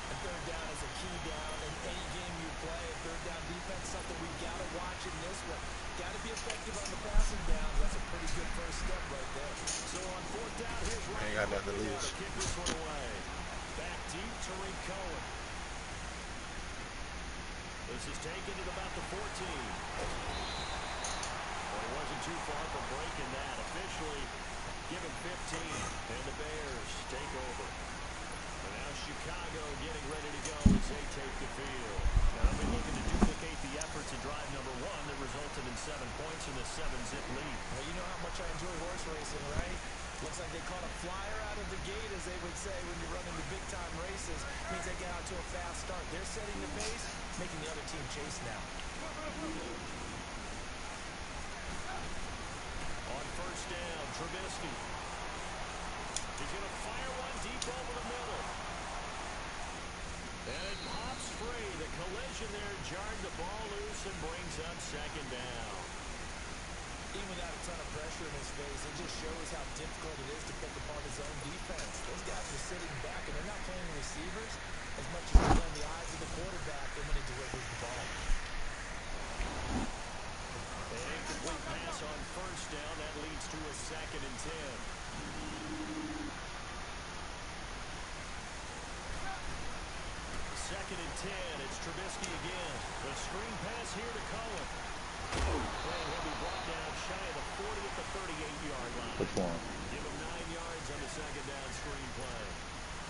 Speaker 2: And third down is a key down in any game you play. Third down defense, something we've got to watch in this one. Got to be effective on the passing down. That's a pretty good first step right there.
Speaker 1: So on 4th down, here's Ryan.
Speaker 3: Ain't got nothing to lose.
Speaker 1: Kick this one away. Back deep, Tariq Cohen. This is taken at about the 14. Well, he wasn't too far from breaking that. Officially given 15, and the Bears take over. And now Chicago getting ready to go as they take the field. Now they'll be looking to duplicate the efforts in drive number 1 that resulted in 7 points in the 7-zip lead.
Speaker 2: Well, you know how much I enjoy horse racing, right? Looks like they caught a flyer out of the gate, as they would say when you run into big-time races. Means they get out to a fast start. They're setting the pace, making the other team chase now.
Speaker 1: On 1st down, Trubisky. He's going to fire one deep over the middle. And it pops free. The collision there jarred the ball loose and brings up 2nd down.
Speaker 2: Even without a ton of pressure in his face, it just shows how difficult it is to pick apart his own defense. Those guys are sitting back, and they're not playing receivers as much as they're playing the eyes of the quarterback and when he delivers the ball.
Speaker 1: An incomplete pass on 1st down. That leads to a 2nd and 10. 2nd and 10. It's Trubisky again. The screen pass here to Cohen. And he'll be brought down shy of the 40 at the 38-yard line.
Speaker 4: Which one?
Speaker 1: Give him 9 yards on the 2nd down screen play.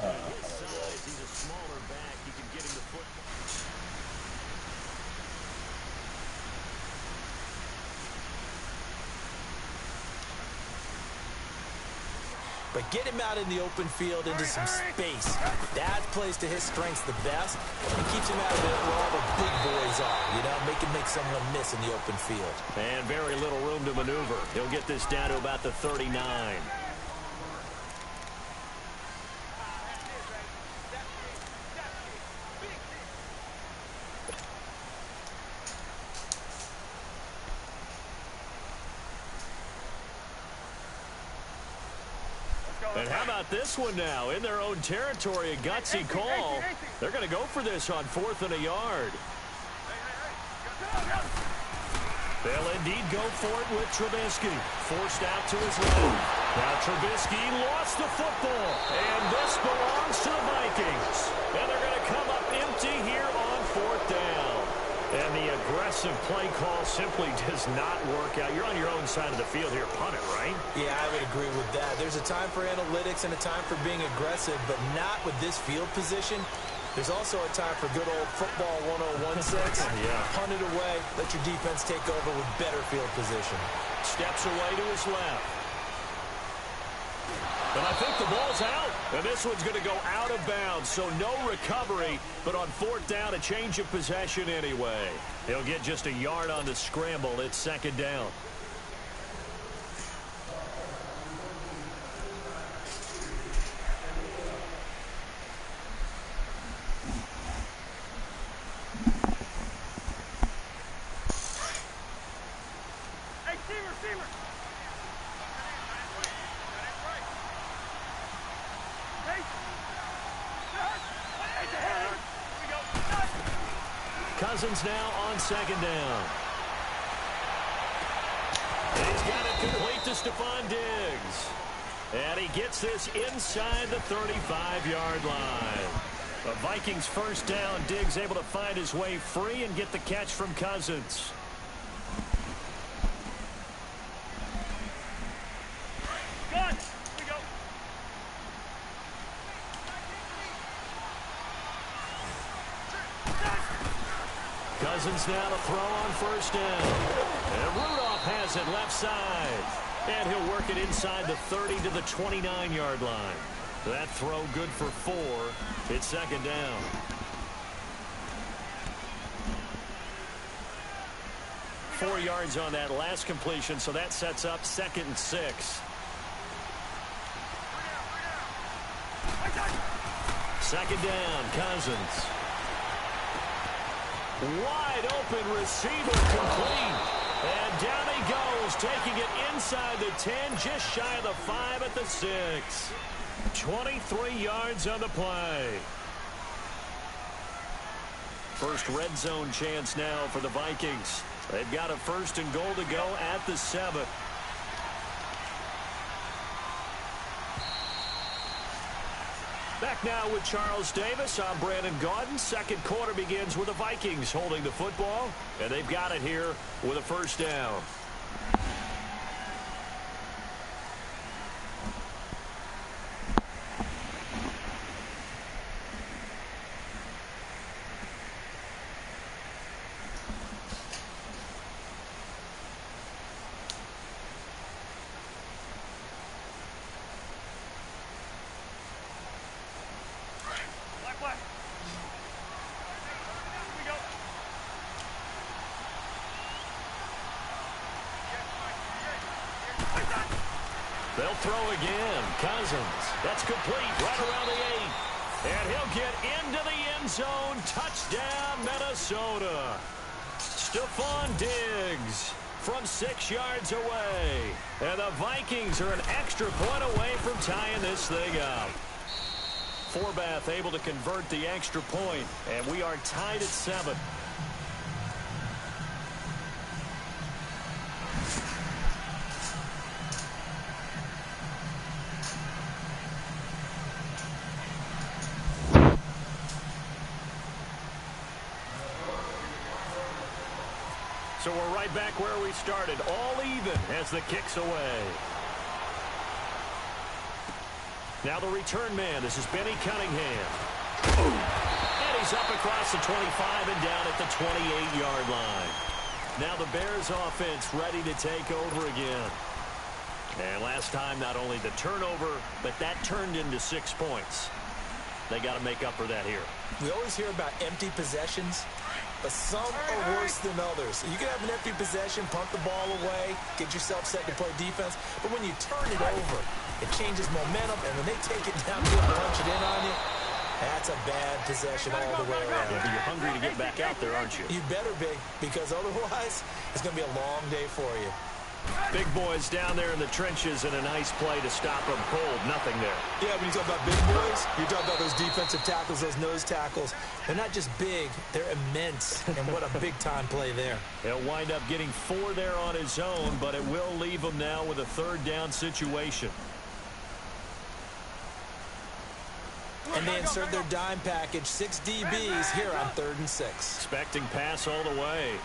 Speaker 1: At his size, he's a smaller back. He can get him the football.
Speaker 2: But get him out in the open field into some space. That plays to his strengths the best. He keeps him out of there where all the big boys are, you know, make him make someone miss in the open field.
Speaker 1: And very little room to maneuver. He'll get this down to about the 39. And how about this one now? In their own territory, a gutsy call. They're going to go for this on 4th and a yard. They'll indeed go for it with Trubisky. Forced out to his left. Now Trubisky lost the football. And this belongs to the Vikings. And they're going to come up empty here on 4th down. And the aggressive play call simply does not work out. You're on your own side of the field here. Punt it, right?
Speaker 2: Yeah, I would agree with that. There's a time for analytics and a time for being aggressive, but not with this field position. There's also a time for good old football 1016.
Speaker 1: Yeah.
Speaker 2: Punt it away. Let your defense take over with better field position.
Speaker 1: Steps away to his left. And I think the ball's out. And this one's going to go out of bounds, so no recovery. But on 4th down, a change of possession anyway. He'll get just a yard on the scramble. It's 2nd down. Cousins now on 2nd down. And he's got it complete to Stephon Diggs. And he gets this inside the 35-yard line. The Vikings 1st down. Diggs able to find his way free and get the catch from Cousins. Cousins now to throw on first down. And Rudolph has it left side. And he'll work it inside the 30 to the 29-yard line. That throw good for 4. It's second down. Four yards on that last completion, so that sets up 2nd and 6. Second down, Cousins. Wide open receiver complete. And down he goes, taking it inside the 10, just shy of the 5 at the 6. 23 yards on the play. First red zone chance now for the Vikings. They've got a 1st and goal to go at the 7. Back now with Charles Davis. I'm Brandon Gaudin. Second quarter begins with the Vikings holding the football, and they've got it here with a 1st down. They'll throw again. Cousins. That's complete right around the 8. And he'll get into the end zone. Touchdown, Minnesota. Stephon Diggs from 6 yards away. And the Vikings are an extra point away from tying this thing up. Forbath able to convert the extra point, and we are tied at 7. So we're right back where we started, all even as the kick's away. Now the return man, this is Benny Cunningham. And he's up across the 25 and down at the 28-yard line. Now the Bears offense ready to take over again. And last time, not only the turnover, but that turned into 6 points. They got to make up for that here.
Speaker 2: We always hear about empty possessions, but some are worse than others. You can have an empty possession, punt the ball away, get yourself set to play defense, but when you turn it over, it changes momentum, and when they take it down and punch it in on you, that's a bad possession all the way around.
Speaker 1: Yeah, but you're hungry to get back out there, aren't you?
Speaker 2: You better be, because otherwise, it's going to be a long day for you.
Speaker 1: Big boys down there in the trenches, and a nice play to stop them cold. Nothing there.
Speaker 2: Yeah, when you talk about big boys, you're talking about those defensive tackles, those nose tackles. They're not just big, they're immense, and what a big-time play there.
Speaker 1: He'll wind up getting 4 there on his own, but it will leave him now with a 3rd down situation.
Speaker 2: And they insert their dime package, 6 DBs here on 3rd and 6.
Speaker 1: Expecting pass all the way.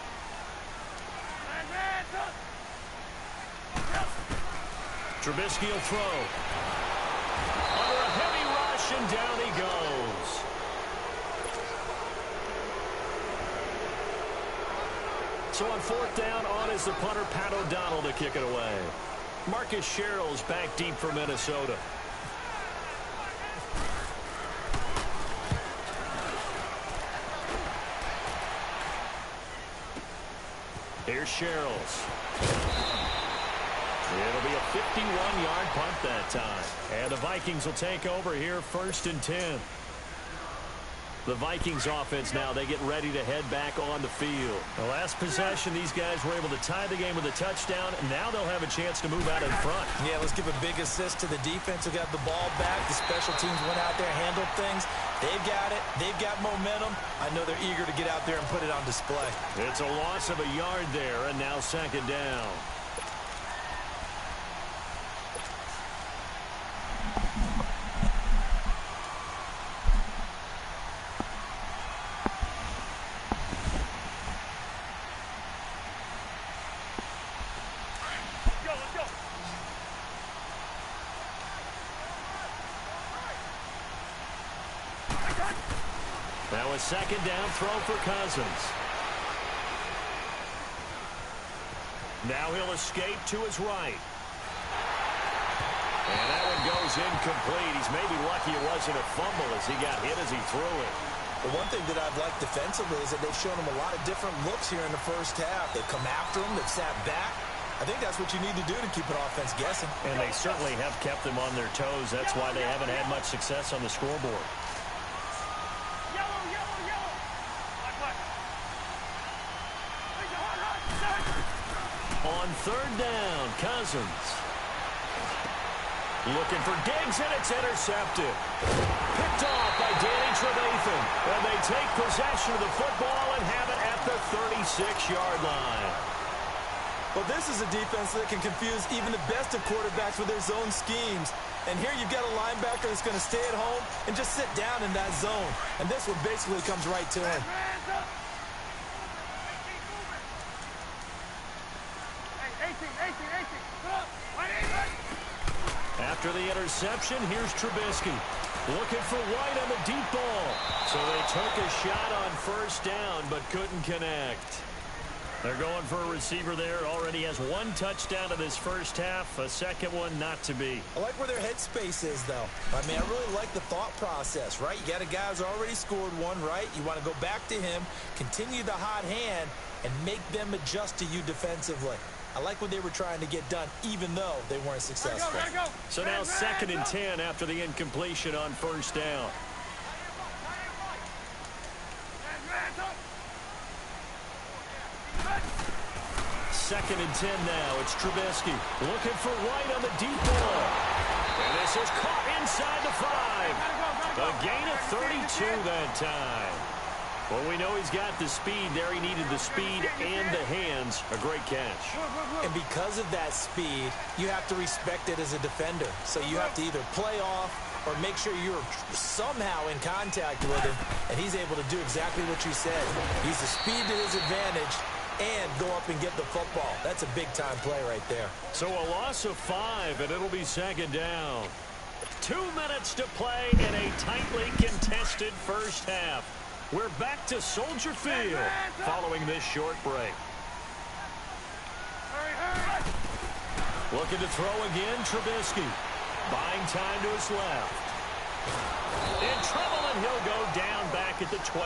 Speaker 1: Trubisky will throw. Under a heavy rush, and down he goes. So on 4th down, on is the punter, Pat O'Donnell, to kick it away. Marcus Sherrill's back deep for Minnesota. Here's Sherrill's. It'll be a 51-yard punt that time. And the Vikings will take over here 1st and 10. The Vikings offense now, they get ready to head back on the field. The last possession, these guys were able to tie the game with a touchdown, and now they'll have a chance to move out in front.
Speaker 2: Yeah, let's give a big assist to the defense who got the ball back. The special teams went out there, handled things. They've got it. They've got momentum. I know they're eager to get out there and put it on display.
Speaker 1: It's a loss of a yard there, and now 2nd down. Now a 2nd down throw for Cousins. Now he'll escape to his right. And that one goes incomplete. He's maybe lucky it wasn't a fumble as he got hit as he threw it.
Speaker 2: The one thing that I've liked defensively is that they've shown him a lot of different looks here in the first half. They've come after him. They've sat back. I think that's what you need to do to keep an offense guessing.
Speaker 1: And they certainly have kept them on their toes. That's why they haven't had much success on the scoreboard. On third down, Cousins. Looking for Diggs, and it's intercepted. Picked off by Danny Trevathan. And they take possession of the football and have it at the 36-yard line.
Speaker 2: Well, this is a defense that can confuse even the best of quarterbacks with their zone schemes. And here you've got a linebacker that's going to stay at home and just sit down in that zone. And this one basically comes right to him.
Speaker 1: After the interception, here's Trubisky. Looking for White on the deep ball. So they took a shot on first down, but couldn't connect. They're going for a receiver there. Already has one touchdown in this first half. A second one not to be.
Speaker 2: I like where their headspace is, though. I mean, I really like the thought process, right? You got a guy who's already scored one, right? You want to go back to him, continue the hot hand, and make them adjust to you defensively. I like what they were trying to get done, even though they weren't successful.
Speaker 1: So now 2nd and 10 after the incompletion on first down. Second and 10 now. It's Trubisky looking for White on the deep ball. And this is caught inside the 5. A gain of 32 that time. Well, we know he's got the speed there. He needed the speed and the hands. A great catch.
Speaker 2: And because of that speed, you have to respect it as a defender. So you have to either play off or make sure you're somehow in contact with him. And he's able to do exactly what you said. Use the speed to his advantage and go up and get the football. That's a big-time play right there.
Speaker 1: So a loss of 5, and it'll be 2nd down. 2 minutes to play in a tightly contested first half. We're back to Soldier Field following this short break. Looking to throw again, Trubisky. Buying time to his left. In trouble, and he'll go down back at the 12.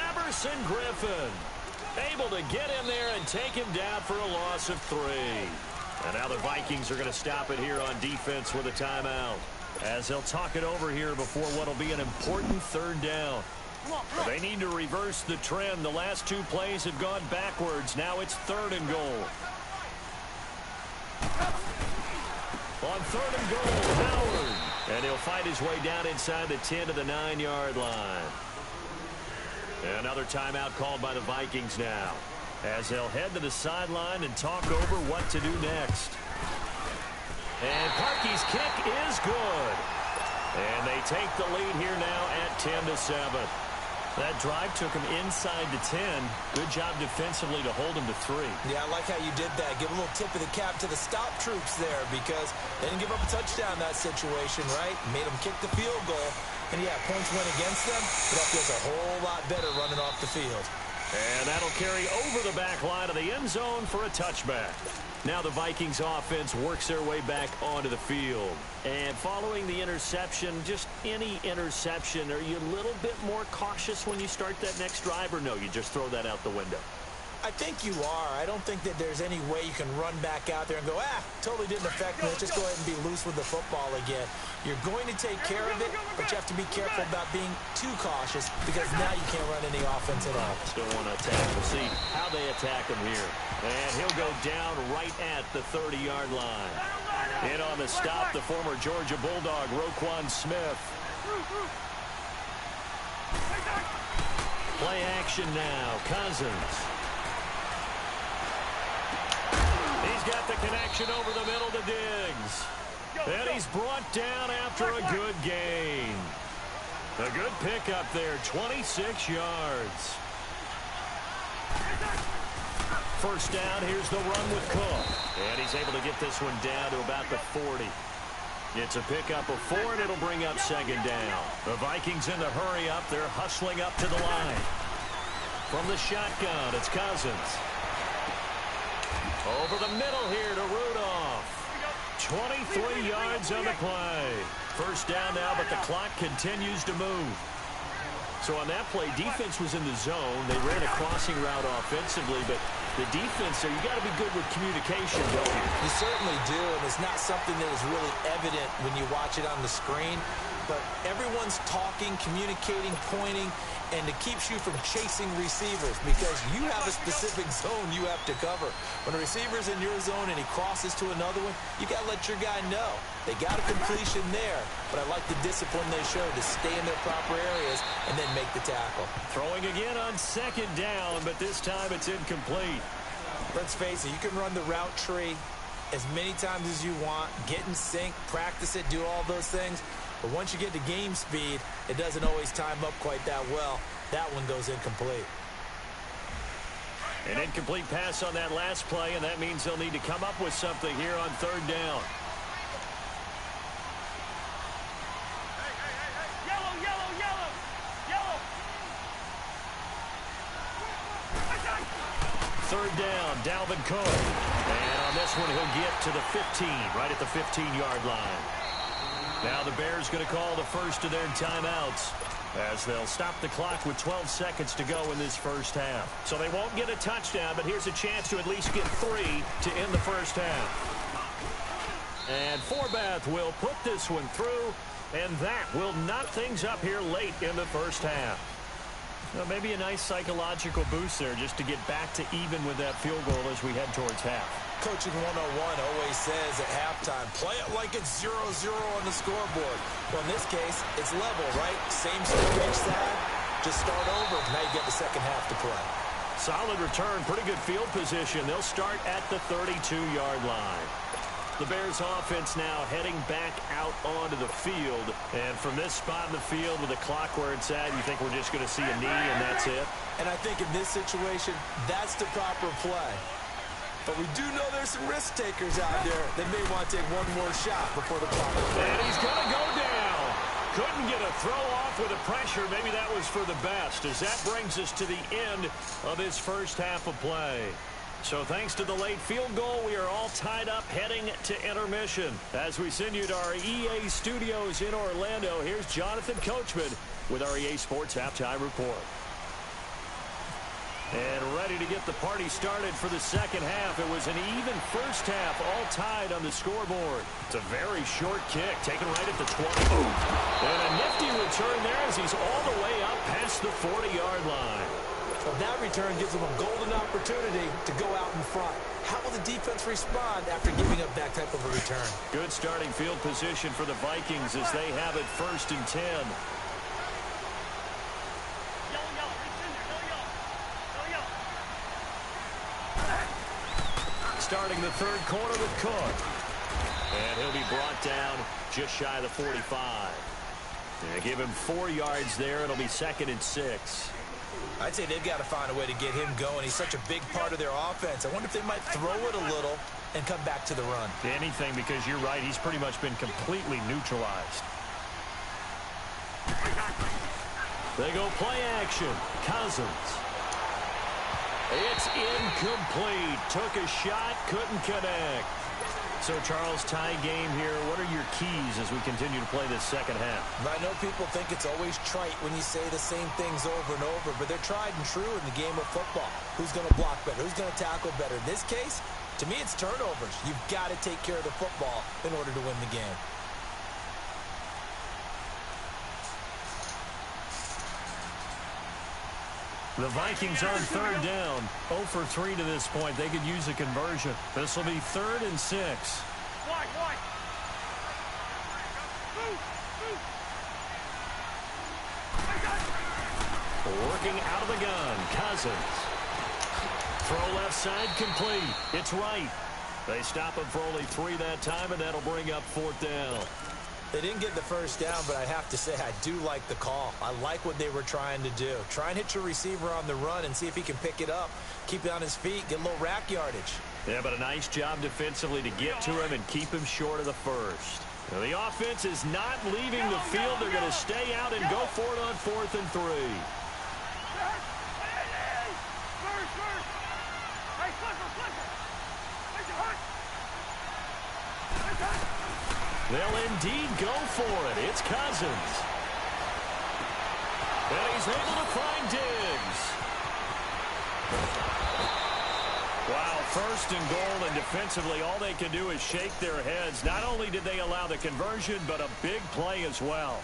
Speaker 1: Emerson Griffin able to get in there and take him down for a loss of 3. And now the Vikings are going to stop it here on defense with a timeout, as they'll talk it over here before what will be an important 3rd down. They need to reverse the trend. The last 2 plays have gone backwards. Now it's 3rd and goal. On 3rd and goal, Howard. And he'll fight his way down inside the 10 to the 9-yard line. Another timeout called by the Vikings now, as they'll head to the sideline and talk over what to do next. And Parkey's kick is good. And they take the lead here now at 10-7. That drive took him inside the 10. Good job defensively to hold him to 3.
Speaker 2: Yeah, I like how you did that. Give a little tip of the cap to the stop troops there, because they didn't give up a touchdown in that situation, right? Made them kick the field goal. And, yeah, points went against them, but that feels a whole lot better running off the field.
Speaker 1: And that'll carry over the back line of the end zone for a touchback. Now the Vikings offense works their way back onto the field. And following the interception, just any interception, are you a little bit more cautious when you start that next drive, or no, you just throw that out the window?
Speaker 2: I think you are. I don't think that there's any way you can run back out there and go, totally didn't affect me. Let's just go ahead and be loose with the football again. You're going to take care of it, but you have to be careful about being too cautious, because now you can't run any offense at all.
Speaker 1: Still want to attack. We'll see how they attack him here. And he'll go down right at the 30-yard line. In on the stop, the former Georgia Bulldog, Roquan Smith. Play action now. Cousins. He's got the connection over the middle to Diggs. And he's brought down after a good gain. A good pickup there, 26 yards. First down, here's the run with Cook. And he's able to get this one down to about the 40. It's a pickup of 4, and it'll bring up 2nd down. The Vikings in the hurry up. They're hustling up to the line. From the shotgun, it's Cousins. Over the middle here to Rudolph. 23 yards on the play. First down now, but the clock continues to move. So on that play, defense was in the zone. They ran a crossing route offensively, but the defense there, you got to be good with communication, don't you?
Speaker 2: You certainly do, and it's not something that is really evident when you watch it on the screen. But everyone's talking, communicating, pointing, and it keeps you from chasing receivers because you have a specific zone you have to cover. When a receiver's in your zone and he crosses to another one, you got to let your guy know. They got a completion there, but I like the discipline they showed to stay in their proper areas and then make the tackle.
Speaker 1: Throwing again on second down, but this time it's incomplete.
Speaker 2: Let's face it, you can run the route tree as many times as you want, get in sync, practice it, do all those things. But once you get to game speed, it doesn't always time up quite that well. That one goes incomplete.
Speaker 1: An incomplete pass on that last play, and that means they'll need to come up with something here on third down. Third down, Dalvin Cook. And on this one, he'll get to the 15, right at the 15-yard line. Now the Bears going to call the first of their timeouts as they'll stop the clock with 12 seconds to go in this first half. So they won't get a touchdown, but here's a chance to at least get 3 to end the first half. And Forbath will put this one through, and that will knock things up here late in the first half. Well, maybe a nice psychological boost there just to get back to even with that field goal as we head towards half.
Speaker 2: Coaching 101 always says at halftime, play it like it's 0-0 on the scoreboard. Well, in this case, it's level, right? Same score each side. Just start over. Now you get the second half to play.
Speaker 1: Solid return, pretty good field position. They'll start at the 32-yard line. The Bears offense now heading back out onto the field. And from this spot in the field with the clock where it's at, you think we're just going to see a knee and that's it?
Speaker 2: And I think in this situation, that's the proper play. But we do know there's some risk takers out there that may want to take one more shot before the clock.
Speaker 1: And he's going to go down. Couldn't get a throw off with the pressure. Maybe that was for the best, as that brings us to the end of this first half of play. So thanks to the late field goal, we are all tied up heading to intermission. As we send you to our EA studios in Orlando, here's Jonathan Coachman with our EA Sports Halftime Report. And ready to get the party started for the second half. It was an even first half, all tied on the scoreboard. It's a very short kick, taken right at the 20. And a nifty return there as he's all the way up past the 40-yard line.
Speaker 2: Well, that return gives them a golden opportunity to go out in front. How will the defense respond after giving up that type of a return? Good
Speaker 1: starting field position for the Vikings as they have it 1st and 10. Starting the third quarter with Cook. And he'll be brought down just shy of the 45. They give him 4 yards there. It'll be 2nd and 6.
Speaker 2: I'd say they've got to find a way to get him going. He's such a big part of their offense. I wonder if they might throw it a little and come back to the run.
Speaker 1: Anything, because you're right. He's pretty much been completely neutralized. They go play action. Cousins. It's incomplete. Took a shot, couldn't connect. So, Charles, tie game here. What are your keys as we continue to play this second half?
Speaker 2: I know people think it's always trite when you say the same things over and over, but they're tried and true in the game of football. Who's going to block better? Who's going to tackle better? In this case, to me, it's turnovers. You've got to take care of the football in order to win the game.
Speaker 1: The Vikings on third down. 0 for 3 to this point. They could use a conversion. This will be 3rd and 6. Working out of the gun. Cousins. Throw left side complete. It's right. They stop him for only 3 that time, and that'll bring up 4th down.
Speaker 2: They didn't get the first down, but I have to say I do like the call. I like what they were trying to do. Try and hit your receiver on the run and see if he can pick it up. Keep it on his feet, get a little rack yardage.
Speaker 1: Yeah, but a nice job defensively to get to him and keep him short of the first. Now, the offense is not leaving the field. They're going to stay out and go for it on 4th and 3. They'll indeed go for it. It's Cousins. And he's able to find Diggs. Wow, first and goal, and defensively all they can do is shake their heads. Not only did they allow the conversion, but a big play as well.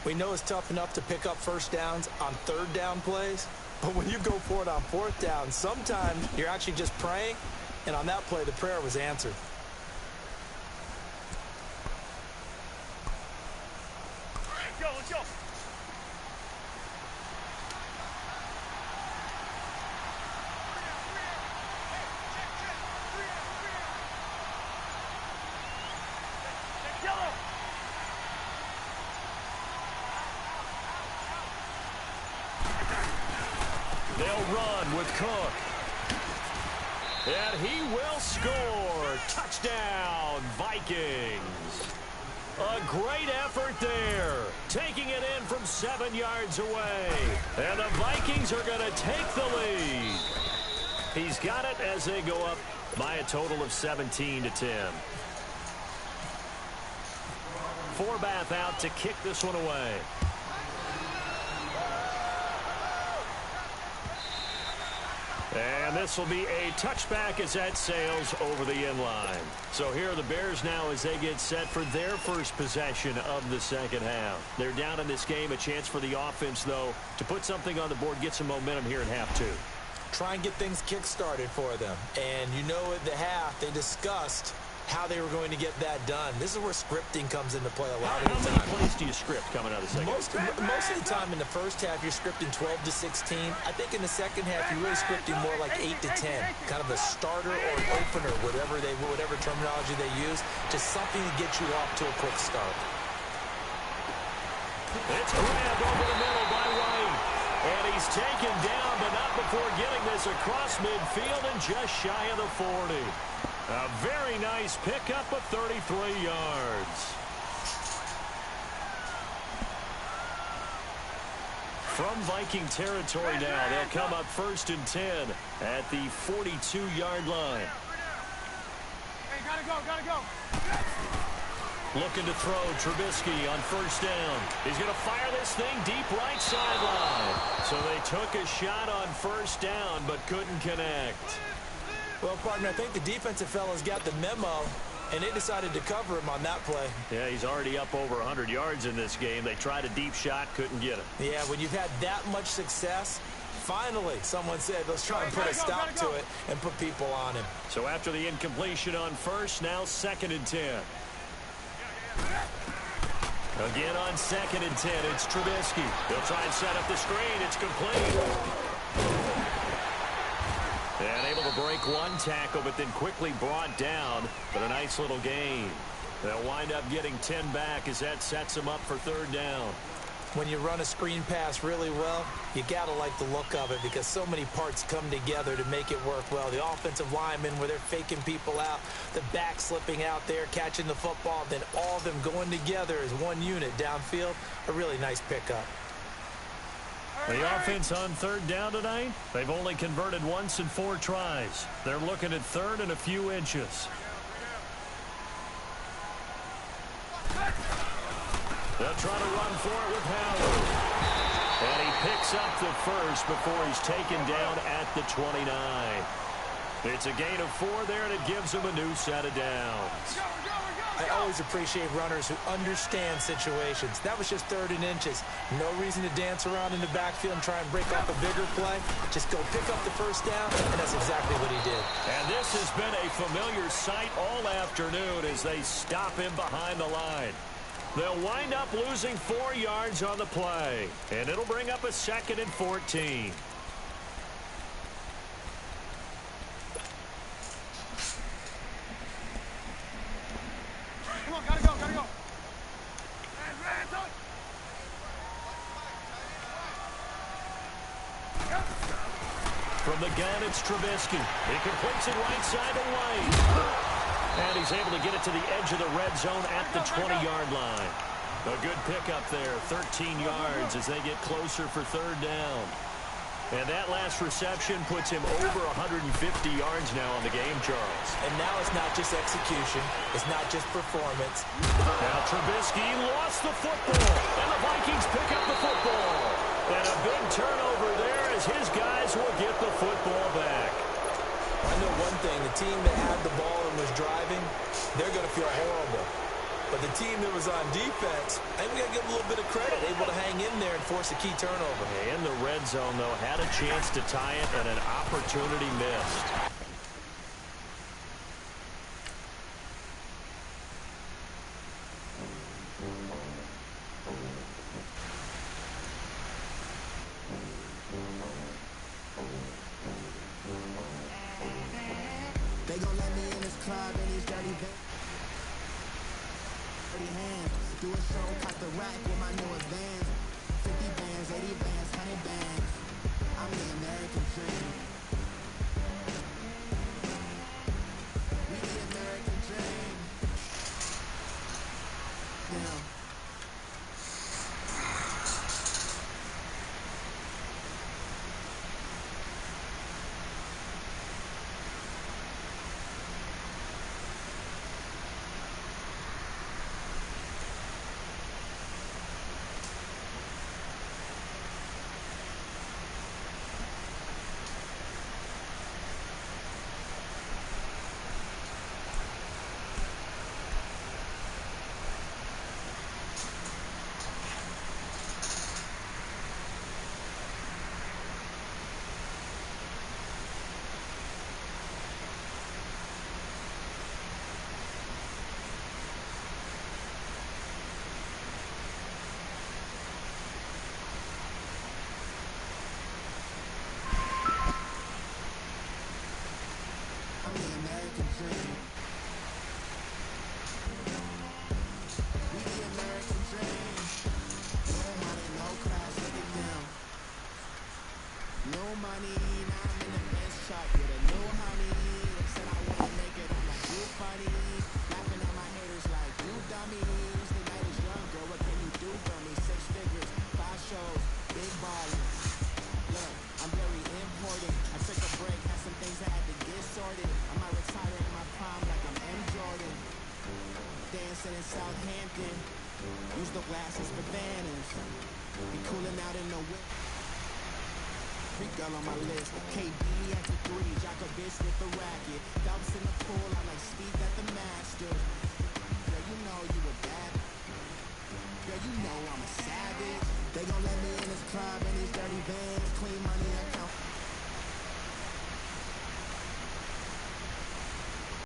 Speaker 2: We know it's tough enough to pick up first downs on third down plays, but when you go for it on fourth down, sometimes you're actually just praying, and on that play, the prayer was answered.
Speaker 4: Let's go.
Speaker 1: They'll run with Cook. And he will score. Touchdown, Vikings. A great effort there. Taking it in from 7 yards away. And the Vikings are going to take the lead. He's got it as they go up by a total of 17-10. Forbath out to kick this one away. And this will be a touchback as that sails over the end line. So here are the Bears now as they get set for their first possession of the second half. They're down in this game. A chance for the offense, though, to put something on the board, get some momentum here in half two.
Speaker 2: Try and get things kick-started for them. And you know at the half, they discussed how they were going to get that done. This is where scripting comes into play a lot of the time.
Speaker 1: How many plays do you script coming out of the second half?
Speaker 2: Most of the time in the first half, you're scripting 12 to 16. I think in the second half, you're really scripting more like 8 to 10. Kind of a starter or an opener, whatever terminology they use. Just something to get you off to a quick start.
Speaker 1: It's grabbed over the middle by White. And he's taken down, but not before getting this across midfield and just shy of the 40. A very nice pickup of 33 yards. From Viking territory now, they'll come up 1st and 10 at the 42-yard line.
Speaker 4: Hey, gotta go.
Speaker 1: Looking to throw Trubisky on 1st down. He's going to fire this thing deep right sideline. So they took a shot on 1st down, but couldn't connect.
Speaker 2: Well, partner, I think the defensive fellas got the memo, and they decided to cover him on that play.
Speaker 1: Yeah, he's already up over 100 yards in this game. They tried a deep shot, couldn't get it.
Speaker 2: Yeah, when you've had that much success, finally, someone said, let's try and put a stop to it and put people on him.
Speaker 1: So after the incompletion on 1st, now 2nd and 10. Again on 2nd and 10, it's Trubisky. They'll try and set up the screen. It's complete. And able to break one tackle, but then quickly brought down. But a nice little gain. They'll wind up getting 10 back as that sets them up for 3rd down.
Speaker 2: When you run a screen pass really well, you got to like the look of it because so many parts come together to make it work well. The offensive linemen where they're faking people out, the back slipping out there, catching the football, then all of them going together as one unit downfield. A really nice pickup.
Speaker 1: The offense on 3rd down tonight, they've only converted once in 4 tries. They're looking at 3rd and a few inches. They'll try to run for it with Howard. And he picks up the first before he's taken down at the 29. It's a gain of 4 there, and it gives him a new set of downs.
Speaker 2: I always appreciate runners who understand situations. That was just 3rd and inches. No reason to dance around in the backfield and try and break off a bigger play. Just go pick up the 1st down, and that's exactly what he did.
Speaker 1: And this has been a familiar sight all afternoon as they stop him behind the line. They'll wind up losing 4 yards on the play, and it'll bring up a 2nd and 14.
Speaker 4: Come on, gotta go.
Speaker 1: From the gun, it's Trubisky. He completes it right side to White. And he's able to get it to the edge of the red zone at the 20-yard line. A good pickup there, 13 yards as they get closer for 3rd down. And that last reception puts him over 150 yards now on the game, Charles.
Speaker 2: And now it's not just execution. It's not just performance.
Speaker 1: Now Trubisky lost the football, and the Vikings pick up the football. And a big turnover there as his guys will get the football back.
Speaker 2: I know one thing. The team that had the ball and was driving, they're going to feel horrible. But the team that was on defense, I think we got to give them a little bit of credit, able to hang in there and force a key turnover.
Speaker 1: In the red zone, though, had a chance to tie it and an opportunity missed.
Speaker 5: They gon' let me in this club in these dirty hands. Do a show, cut the rack with my new advance. 50 bands, 80 bands, 100 bands. I'm the American dream. We the American dream. Yeah. I'm the American dream. We the American dream. No money, no class, look at them. No money, now I'm in the best shop with a new honey. They said I wouldn't make it, I'm like, you funny. Laughing at my haters like, you dummies. The night is young, girl, what can you do for me? 6 figures, 5 shows, big ballin'. Look, I'm very important. I took a break, had some things I had to get sorted. I might retire in my prime like I'm M. Jordan. Dancing in Southampton. Use the glasses for Vanish. Be cooling out in the whip. Free girl on my list. KB at the 3. Djokovic with the racket. Phelps in the pool. I like Steve at the Masters. Girl, you know you a bad. Girl, you know I'm a savage. They gon' let me in this club in these dirty vans. Clean money account.